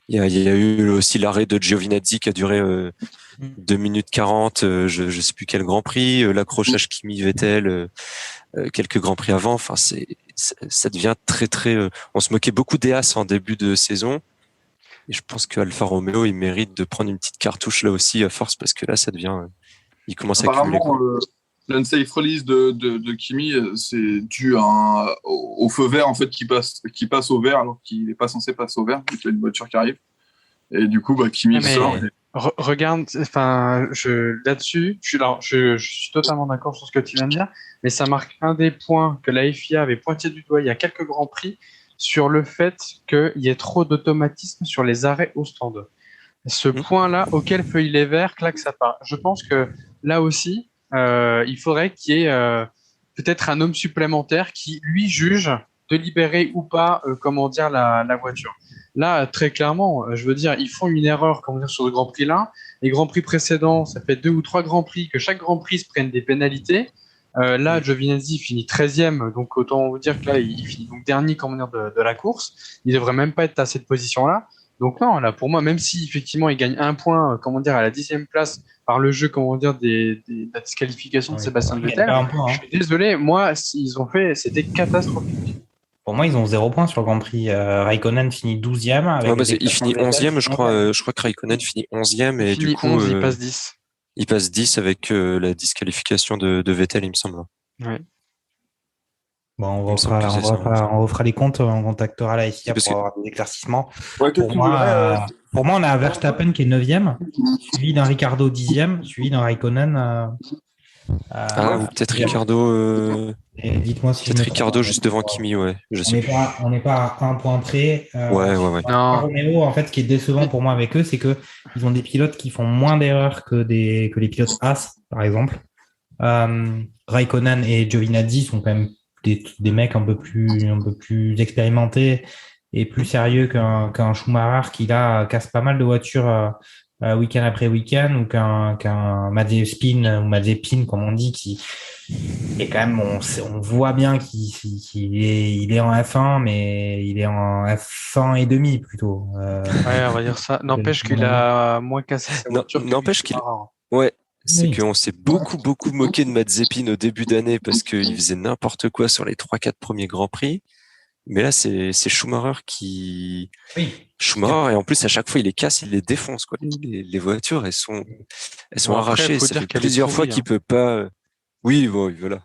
Il y a eu aussi l'arrêt de Giovinazzi qui a duré 2 minutes 40, je sais plus quel Grand Prix, l'accrochage Kimi Vettel, quelques Grands Prix avant. Ça devient très très. On se moquait beaucoup d'Eas en début de saison, et je pense que Alfa Romeo il mérite de prendre une petite cartouche là aussi à force parce que là ça devient. Il commence à accumuler. L'unsafe release de Kimi, c'est dû au feu vert en fait qui passe au vert alors qu'il n'est pas censé passer au vert, vu qu'il y a une voiture qui arrive. Et du coup, Kimi sort. Regarde, là-dessus, je suis totalement d'accord sur ce que tu viens de dire, mais ça marque un des points que la FIA avait pointé du doigt il y a quelques Grands Prix sur le fait qu'il y ait trop d'automatisme sur les arrêts au stand. Ce point-là, auquel feuille les verts, claque ça part. Je pense que là aussi, il faudrait qu'il y ait peut-être un homme supplémentaire qui, lui, juge de libérer ou pas, la voiture. Là, très clairement, je veux dire, ils font une erreur sur le Grand Prix là. Les Grands Prix précédents, ça fait 2 ou 3 Grands Prix que chaque Grand Prix se prenne des pénalités. Là, Giovinazzi finit 13e, donc autant vous dire que là, il finit donc dernier de la course. Il devrait même pas être à cette position-là. Donc non, là, pour moi, même si effectivement il gagne 1 point, à la 10e place par le jeu, de la disqualification de Sébastien Vettel, je suis désolé, moi, ils ont fait, c'était catastrophique. Pour moi, ils ont 0 point sur le Grand Prix. Raikkonen finit 12e. Il finit 11e, je crois que Raikkonen finit 11e et du coup, 11, il passe 10. Il passe 10 avec la disqualification de Vettel, il me semble. Ouais. Bon, on refera les comptes, on contactera la FIA pour avoir des éclaircissements. Ouais, pour moi, on a Verstappen qui est 9e, suivi d'un Ricciardo 10e, suivi d'un Raikkonen Ou peut-être Ricardo. Dites-moi si peut-être Ricardo juste devant Kimi, ouais. Je sais plus. On n'est pas à un point près. Ouais. Non. Romeo, en fait, ce qui est décevant pour moi avec eux, c'est que ils ont des pilotes qui font moins d'erreurs que les pilotes As, par exemple. Raikkonen et Giovinazzi sont quand même des mecs un peu plus expérimentés et plus sérieux qu'un Schumacher qui là casse pas mal de voitures week-end après week-end, ou qu'un Mazepin ou Mazepin comme on dit, qui est quand même, on voit bien qu'il est en F1, mais il est en F1 et demi plutôt. Ouais, on va dire ça. N'empêche qu'il a moins cassé sa voiture. N'empêche qu'il. Ouais. C'est qu'on s'est beaucoup moqué de Mazepin au début d'année parce qu'il faisait n'importe quoi sur les 3-4 premiers Grands Prix. Mais là, c'est Schumacher qui... Oui. Schumacher, et en plus, à chaque fois, il les casse, il les défonce, quoi. Les voitures, elles sont arrachées. Ça fait plusieurs fois qu'il peut pas... Oui, bon, voilà.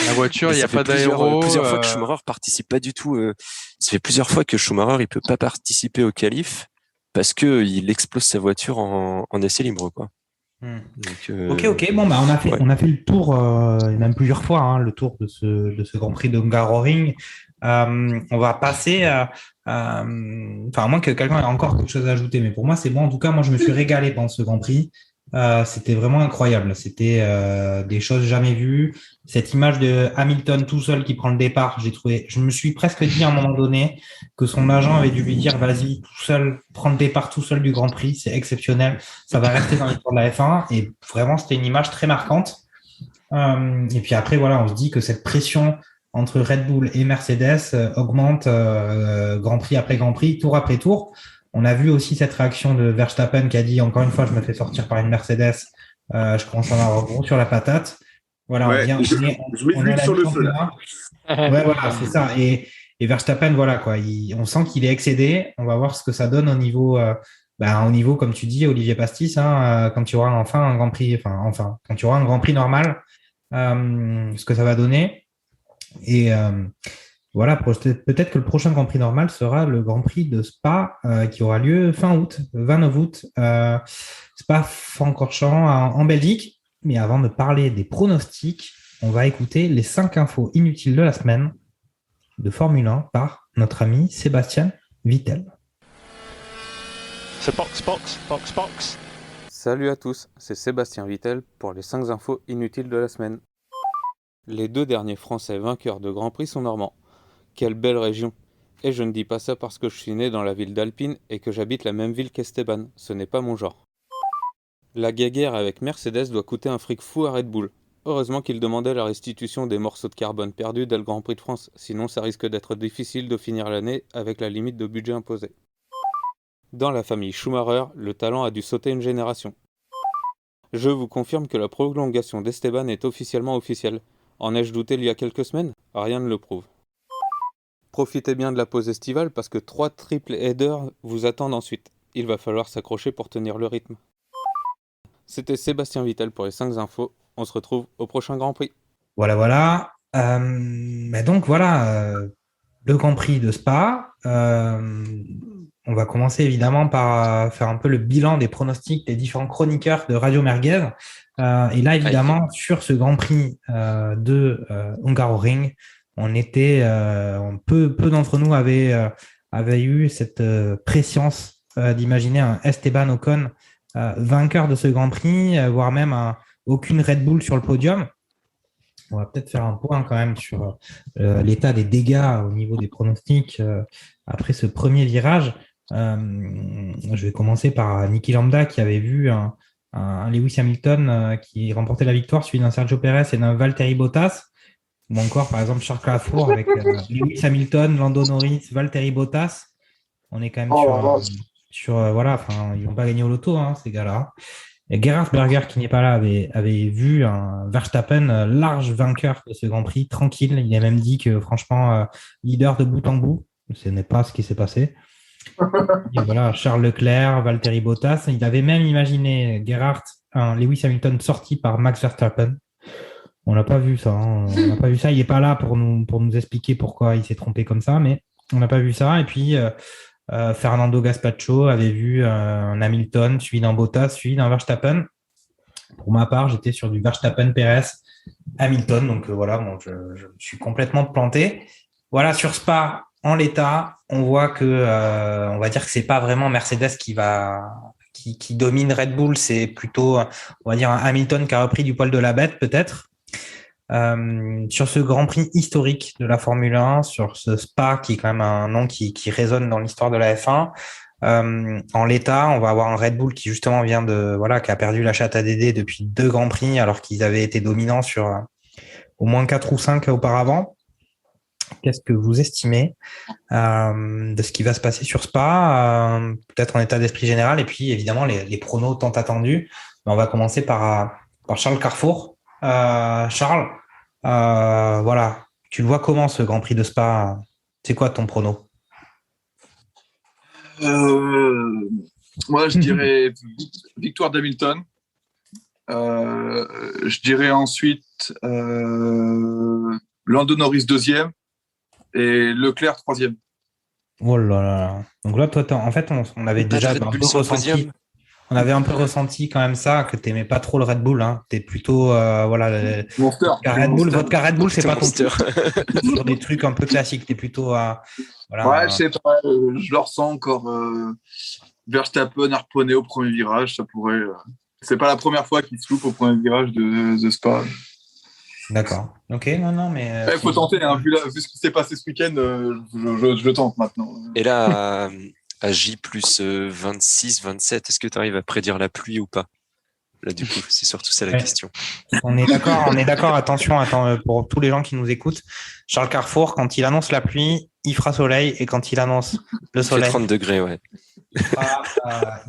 La voiture, il n'y a pas d'aéro. Plusieurs fois que Schumacher participe pas du tout. Ça fait plusieurs fois que Schumacher, il peut pas participer au qualif parce que il explose sa voiture en essai libre, quoi. Donc, ok. Bon, bah, on a fait le tour, même plusieurs fois, hein, le tour de ce Grand Prix de Hungaroring. On va passer à moins que quelqu'un ait encore quelque chose à ajouter, mais pour moi, c'est bon. En tout cas, moi, je me suis régalé pendant ce Grand Prix. C'était vraiment incroyable. C'était des choses jamais vues. Cette image de Hamilton tout seul qui prend le départ, je me suis presque dit à un moment donné que son agent avait dû lui dire, vas-y, tout seul, prends le départ tout seul du Grand Prix. C'est exceptionnel. Ça va rester dans l'histoire de la F1. Et vraiment, c'était une image très marquante. Et puis après, voilà, on se dit que cette pression entre Red Bull et Mercedes augmente Grand Prix après Grand Prix, tour après tour. On a vu aussi cette réaction de Verstappen qui a dit, encore une fois, je me fais sortir par une Mercedes, je commence à en avoir gros sur la patate. Voilà, ouais, je mets l'huile sur le feu là. Ouais, voilà, c'est ça. Et Verstappen, voilà quoi, on sent qu'il est excédé. On va voir ce que ça donne au niveau, comme tu dis, Olivier Pastis, hein, quand tu auras un Grand Prix, quand tu auras un Grand Prix normal, ce que ça va donner. Et voilà, peut-être que le prochain Grand Prix normal sera le Grand Prix de Spa qui aura lieu fin août, 29 août. Spa-Francorchamps en Belgique. Mais avant de parler des pronostics, on va écouter les 5 infos inutiles de la semaine de Formule 1 par notre ami Sébastien Vittel. C'est box. Salut à tous, c'est Sébastien Vittel pour les 5 infos inutiles de la semaine. Les 2 derniers Français vainqueurs de Grand Prix sont normands. Quelle belle région! Et je ne dis pas ça parce que je suis né dans la ville d'Alpine et que j'habite la même ville qu'Esteban, ce n'est pas mon genre. La guéguerre avec Mercedes doit coûter un fric fou à Red Bull. Heureusement qu'il demandait la restitution des morceaux de carbone perdus dès le Grand Prix de France, sinon ça risque d'être difficile de finir l'année avec la limite de budget imposée. Dans la famille Schumacher, le talent a dû sauter une génération. Je vous confirme que la prolongation d'Esteban est officiellement officielle. En ai-je douté il y a quelques semaines? Rien ne le prouve. Profitez bien de la pause estivale parce que 3 triple headers vous attendent ensuite. Il va falloir s'accrocher pour tenir le rythme. C'était Sébastien Vittel pour les 5 infos. On se retrouve au prochain Grand Prix. Voilà. Mais donc voilà, le Grand Prix de Spa. On va commencer évidemment par faire un peu le bilan des pronostics des différents chroniqueurs de Radio Merguez. Et là, évidemment, sur ce Grand Prix de Hungaroring, on était peu d'entre nous avaient eu cette préscience d'imaginer un Esteban Ocon vainqueur de ce Grand Prix, voire même aucune Red Bull sur le podium. On va peut-être faire un point quand même sur l'état des dégâts au niveau des pronostics après ce premier virage. Je vais commencer par Niki Lambda qui avait vu un Lewis Hamilton qui remportait la victoire, suivi d'un Sergio Pérez et d'un Valtteri Bottas. Ou encore, par exemple, Charles Clafour avec Lewis Hamilton, Lando Norris, Valtteri Bottas. On est quand même ils n'ont pas gagné au loto, hein, ces gars-là. Et Gerhard Berger, qui n'est pas là, avait vu un Verstappen large vainqueur de ce Grand Prix, tranquille. Il a même dit que, franchement, leader de bout en bout. Ce n'est pas ce qui s'est passé. Et voilà, Charles Leclerc, Valtteri Bottas. Il avait même imaginé Gerhard, Lewis Hamilton sorti par Max Verstappen. On n'a pas vu ça. Hein. On n'a pas vu ça. Il n'est pas là pour nous expliquer pourquoi il s'est trompé comme ça, mais on n'a pas vu ça. Et puis, Fernando Gaspacho avait vu un Hamilton, suivi d'un Bottas, suivi d'un Verstappen. Pour ma part, j'étais sur du Verstappen, Perez, Hamilton. Donc voilà, bon, je me suis complètement planté. Voilà, sur Spa, en l'état, on voit que, on va dire que c'est pas vraiment Mercedes qui domine Red Bull. C'est plutôt, on va dire, un Hamilton qui a repris du poil de la bête, peut-être. Sur ce Grand Prix historique de la Formule 1, sur ce Spa qui est quand même un nom qui résonne dans l'histoire de la F1. En l'état, on va avoir un Red Bull qui justement qui a perdu la chatte à Dédé depuis 2 Grands Prix alors qu'ils avaient été dominants sur au moins 4 ou 5 auparavant. Qu'est-ce que vous estimez de ce qui va se passer sur Spa, peut-être en état d'esprit général, et puis évidemment les pronos tant attendus. On va commencer par Charles Carrefour. Charles, voilà, tu le vois comment ce Grand Prix de Spa? C'est quoi ton prono? Moi, je dirais victoire d'Hamilton. Je dirais ensuite Lando Norris 2e et Leclerc 3e. Oh là là. Donc là, toi, en fait, on avait déjà un peu ressenti. On avait un peu ressenti quand même ça, que tu n'aimais pas trop le Red Bull. Hein. Tu es plutôt, voilà, vodka Red Bull, c'est pas ton truc. Sur des trucs un peu classiques, tu es plutôt voilà, ouais, je sais pas, je le ressens encore. Verstappen harponné au premier virage, ça pourrait. C'est pas la première fois qu'il se loupe au premier virage de Spa. D'accord. Ok, non, mais. Il faut tenter, hein, vu ce qui s'est passé ce week-end, je tente maintenant. Et là, à J plus 26, 27, est-ce que tu arrives à prédire la pluie ou pas? Là, du coup, c'est surtout ça la question. On est d'accord. Attention, pour tous les gens qui nous écoutent, Charles Carrefour, quand il annonce la pluie, il fera soleil, et quand il annonce le soleil. Il fait 30 degrés, ouais.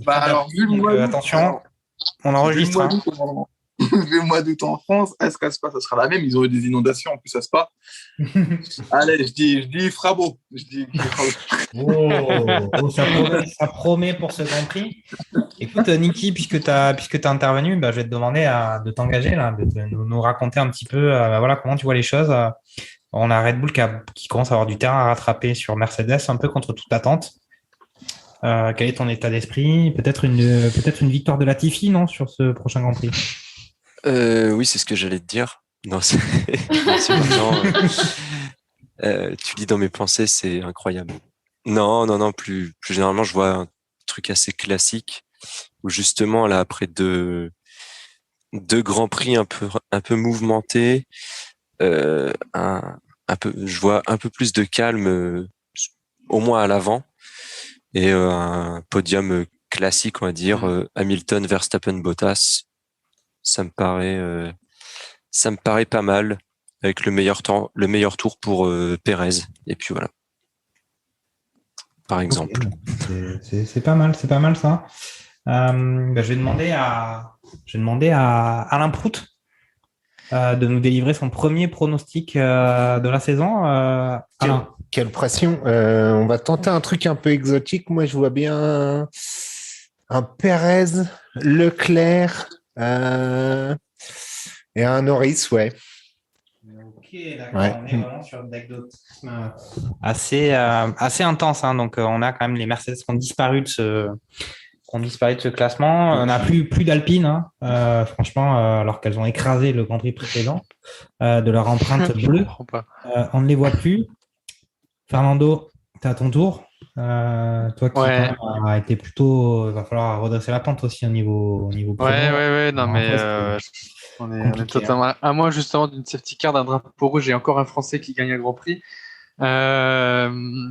Alors, vu le mois attention, on enregistre. Le mois d'août en France, est-ce qu'à Spa, ça sera la même? Ils ont eu des inondations en plus à Spa. Allez, je dis il fera beau. Ça promet pour ce Grand Prix. Écoute, Niki, puisque tu as intervenu, je vais te demander de t'engager, là, de nous raconter un petit peu voilà, comment tu vois les choses. On a Red Bull qui commence à avoir du terrain à rattraper sur Mercedes, un peu contre toute attente. Quel est ton état d'esprit? Peut-être une victoire de Latifi, non, sur ce prochain Grand Prix? Oui, c'est ce que j'allais te dire. Non, c'est tu lis dans mes pensées, c'est incroyable. Non, plus généralement, je vois un truc assez classique où justement, là, après deux Grands Prix un peu mouvementés, je vois un peu plus de calme, au moins à l'avant, et un podium classique, on va dire, Hamilton, Verstappen, Bottas. Ça me paraît pas mal, avec le meilleur tour pour Pérez. Et puis voilà. Par exemple. Okay. C'est pas mal ça. Je vais demander à Alain Prout de nous délivrer son premier pronostic de la saison. Quelle pression. On va tenter un truc un peu exotique. Moi, je vois bien un Pérez, Leclerc et un Norris, ouais. Ok, d'accord. Ouais. On est vraiment sur une anecdotisme assez intense. Hein. Donc, on a quand même les Mercedes qui ont disparu de ce classement. On n'a plus d'Alpine, hein. Franchement, alors qu'elles ont écrasé le Grand Prix précédent de leur empreinte bleue. On ne les voit plus. Fernando, tu es à ton tour. Toi qui a été plutôt, il va falloir redresser la pente aussi au niveau prono. Ouais. Non, mais on est totalement à moi justement d'une safety car, d'un drapeau rouge et encore un Français qui gagne un Grand Prix.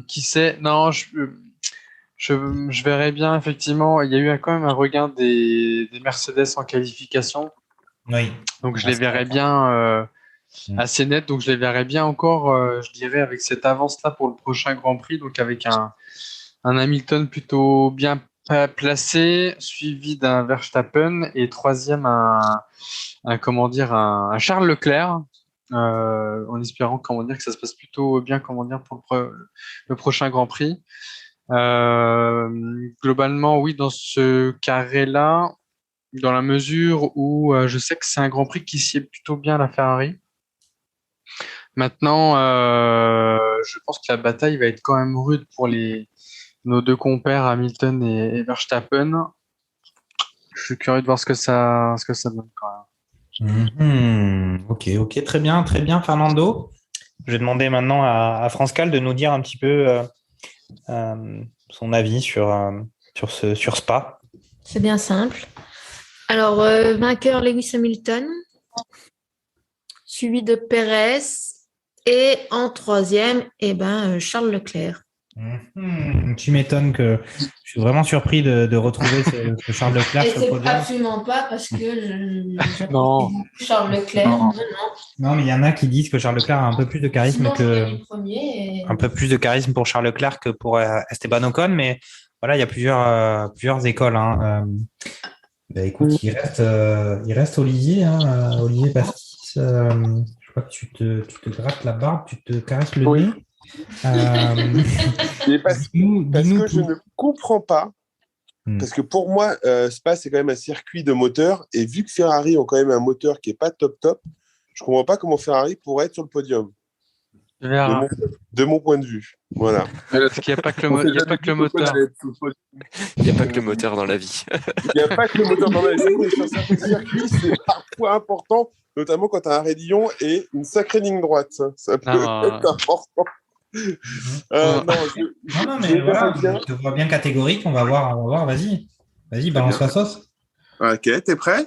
Qui sait? Non, je verrais bien effectivement. Il y a eu quand même un regain des Mercedes en qualification. Oui. Donc je les verrais bien assez net. Donc je les verrais bien encore, je dirais, avec cette avance-là pour le prochain Grand Prix. Donc avec un Hamilton plutôt bien placé, suivi d'un Verstappen et troisième un Charles Leclerc, en espérant que ça se passe plutôt bien pour le prochain Grand Prix. Globalement, oui, dans ce carré-là, dans la mesure où je sais que c'est un Grand Prix qui sied plutôt bien à la Ferrari. Maintenant, je pense que la bataille va être quand même rude pour nos deux compères Hamilton et Verstappen. Je suis curieux de voir ce que ça donne quand même. Ok, très bien, Fernando. Je vais demander maintenant à France-Cal de nous dire un petit peu son avis sur Spa. C'est bien simple. Alors, vainqueur Lewis Hamilton, suivi de Pérez, et en troisième, Charles Leclerc. Tu m'étonnes que je suis vraiment surpris de retrouver ce Charles Leclerc et sur le c'est podium. absolument pas parce que Non. Charles Leclerc. Non, mais il y en a qui disent que Charles Leclerc a un peu plus de charisme Un peu plus de charisme pour Charles Leclerc que pour Esteban Ocon, mais voilà, il y a plusieurs écoles. Écoute, il reste Olivier, Olivier Pastis. Je crois que tu te grattes la barbe, tu te caresses le nez. Parce que je ne comprends pas, parce que pour moi, Spa, c'est quand même un circuit de moteur, et vu que Ferrari ont quand même un moteur qui n'est pas top, je ne comprends pas comment Ferrari pourrait être sur le podium. De mon point de vue. Voilà. Parce qu'il n'y a pas que le moteur. Il n'y a pas que le moteur dans la vie. Il n'y a pas que le moteur dans la vie, mais sur certains circuits, c'est parfois important, notamment quand tu as un raidillon et une sacrée ligne droite. Ça peut être important. Mais voilà, je te vois bien catégorique, on va voir, vas-y, balance la sauce. Ok, t'es prêt?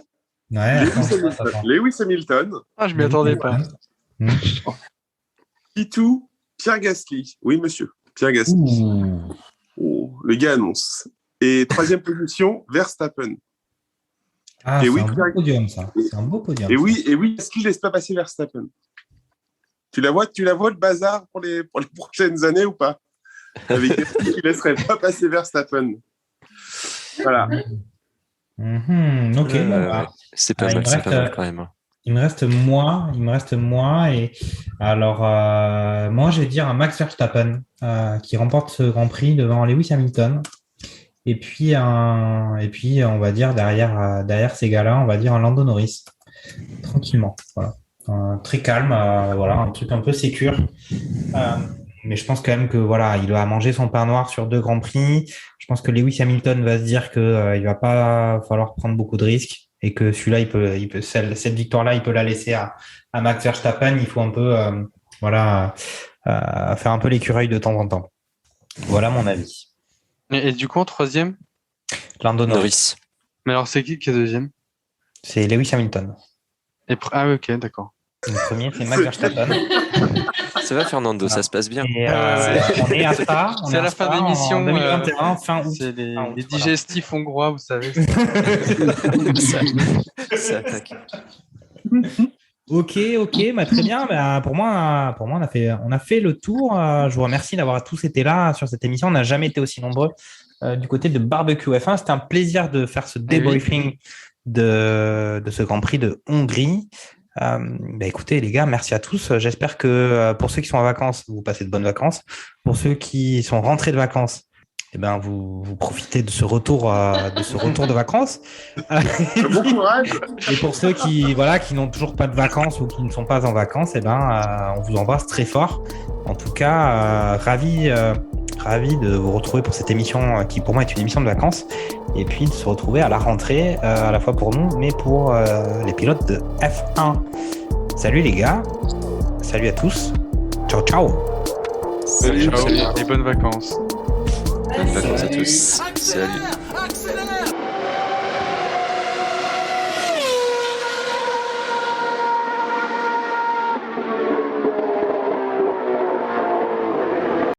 Ouais. Lewis Hamilton. Ah, je m'y attendais pas. P2, Pierre Gasly. Oui, monsieur, Pierre Gasly. Oh, le gars annonce. Et troisième position, Verstappen. Ah, c'est un beau podium, ça. C'est un beau podium. Et oui, Gasly ne laisse pas passer Verstappen. Tu la vois le bazar pour les prochaines années ou pas? Avec Gasly qui ne laisserait pas passer Verstappen. Voilà. Ok. C'est pas mal quand même. Il me reste moi. Et alors, moi, je vais dire un Max Verstappen qui remporte ce Grand Prix devant Lewis Hamilton. Et puis, on va dire derrière ces gars-là, on va dire un Lando Norris. Tranquillement. Voilà. Très calme, voilà, un truc un peu sécure. Mais je pense quand même que voilà, il va manger son pain noir sur 2 Grands Prix. Je pense que Lewis Hamilton va se dire que il va pas falloir prendre beaucoup de risques et que celui-là, il peut cette victoire-là, il peut la laisser à Max Verstappen. Il faut un peu faire un peu l'écureuil de temps en temps. Voilà mon avis. Et du coup, en troisième, Lando Norris. Mais alors, c'est qui est deuxième? C'est Lewis Hamilton. Ah oui, ok, d'accord. Le premier, c'est Max Verstappen. Ça va, Fernando, ça se passe bien. Et, on est à ça. C'est à la fin d'émission. En 2021, fin août. C'est les digestifs hongrois, vous savez. Ça attaque. Ok, très bien. Pour moi, on a fait le tour. Je vous remercie d'avoir tous été là sur cette émission. On n'a jamais été aussi nombreux du côté de Barbecue F1. C'était un plaisir de faire ce débriefing de ce Grand Prix de Hongrie. Écoutez les gars, merci à tous. J'espère que pour ceux qui sont en vacances, vous passez de bonnes vacances. Pour ceux qui sont rentrés de vacances, vous profitez de ce retour de vacances. Bon courage. Et pour ceux qui n'ont toujours pas de vacances ou qui ne sont pas en vacances, on vous embrasse très fort. En tout cas, ravi de vous retrouver pour cette émission qui pour moi est une émission de vacances, et puis de se retrouver à la rentrée à la fois pour nous mais pour les pilotes de F1. Salut les gars, salut à tous, ciao. Salut et bonnes vacances. Bonnes vacances à tous. Salut. Accélère.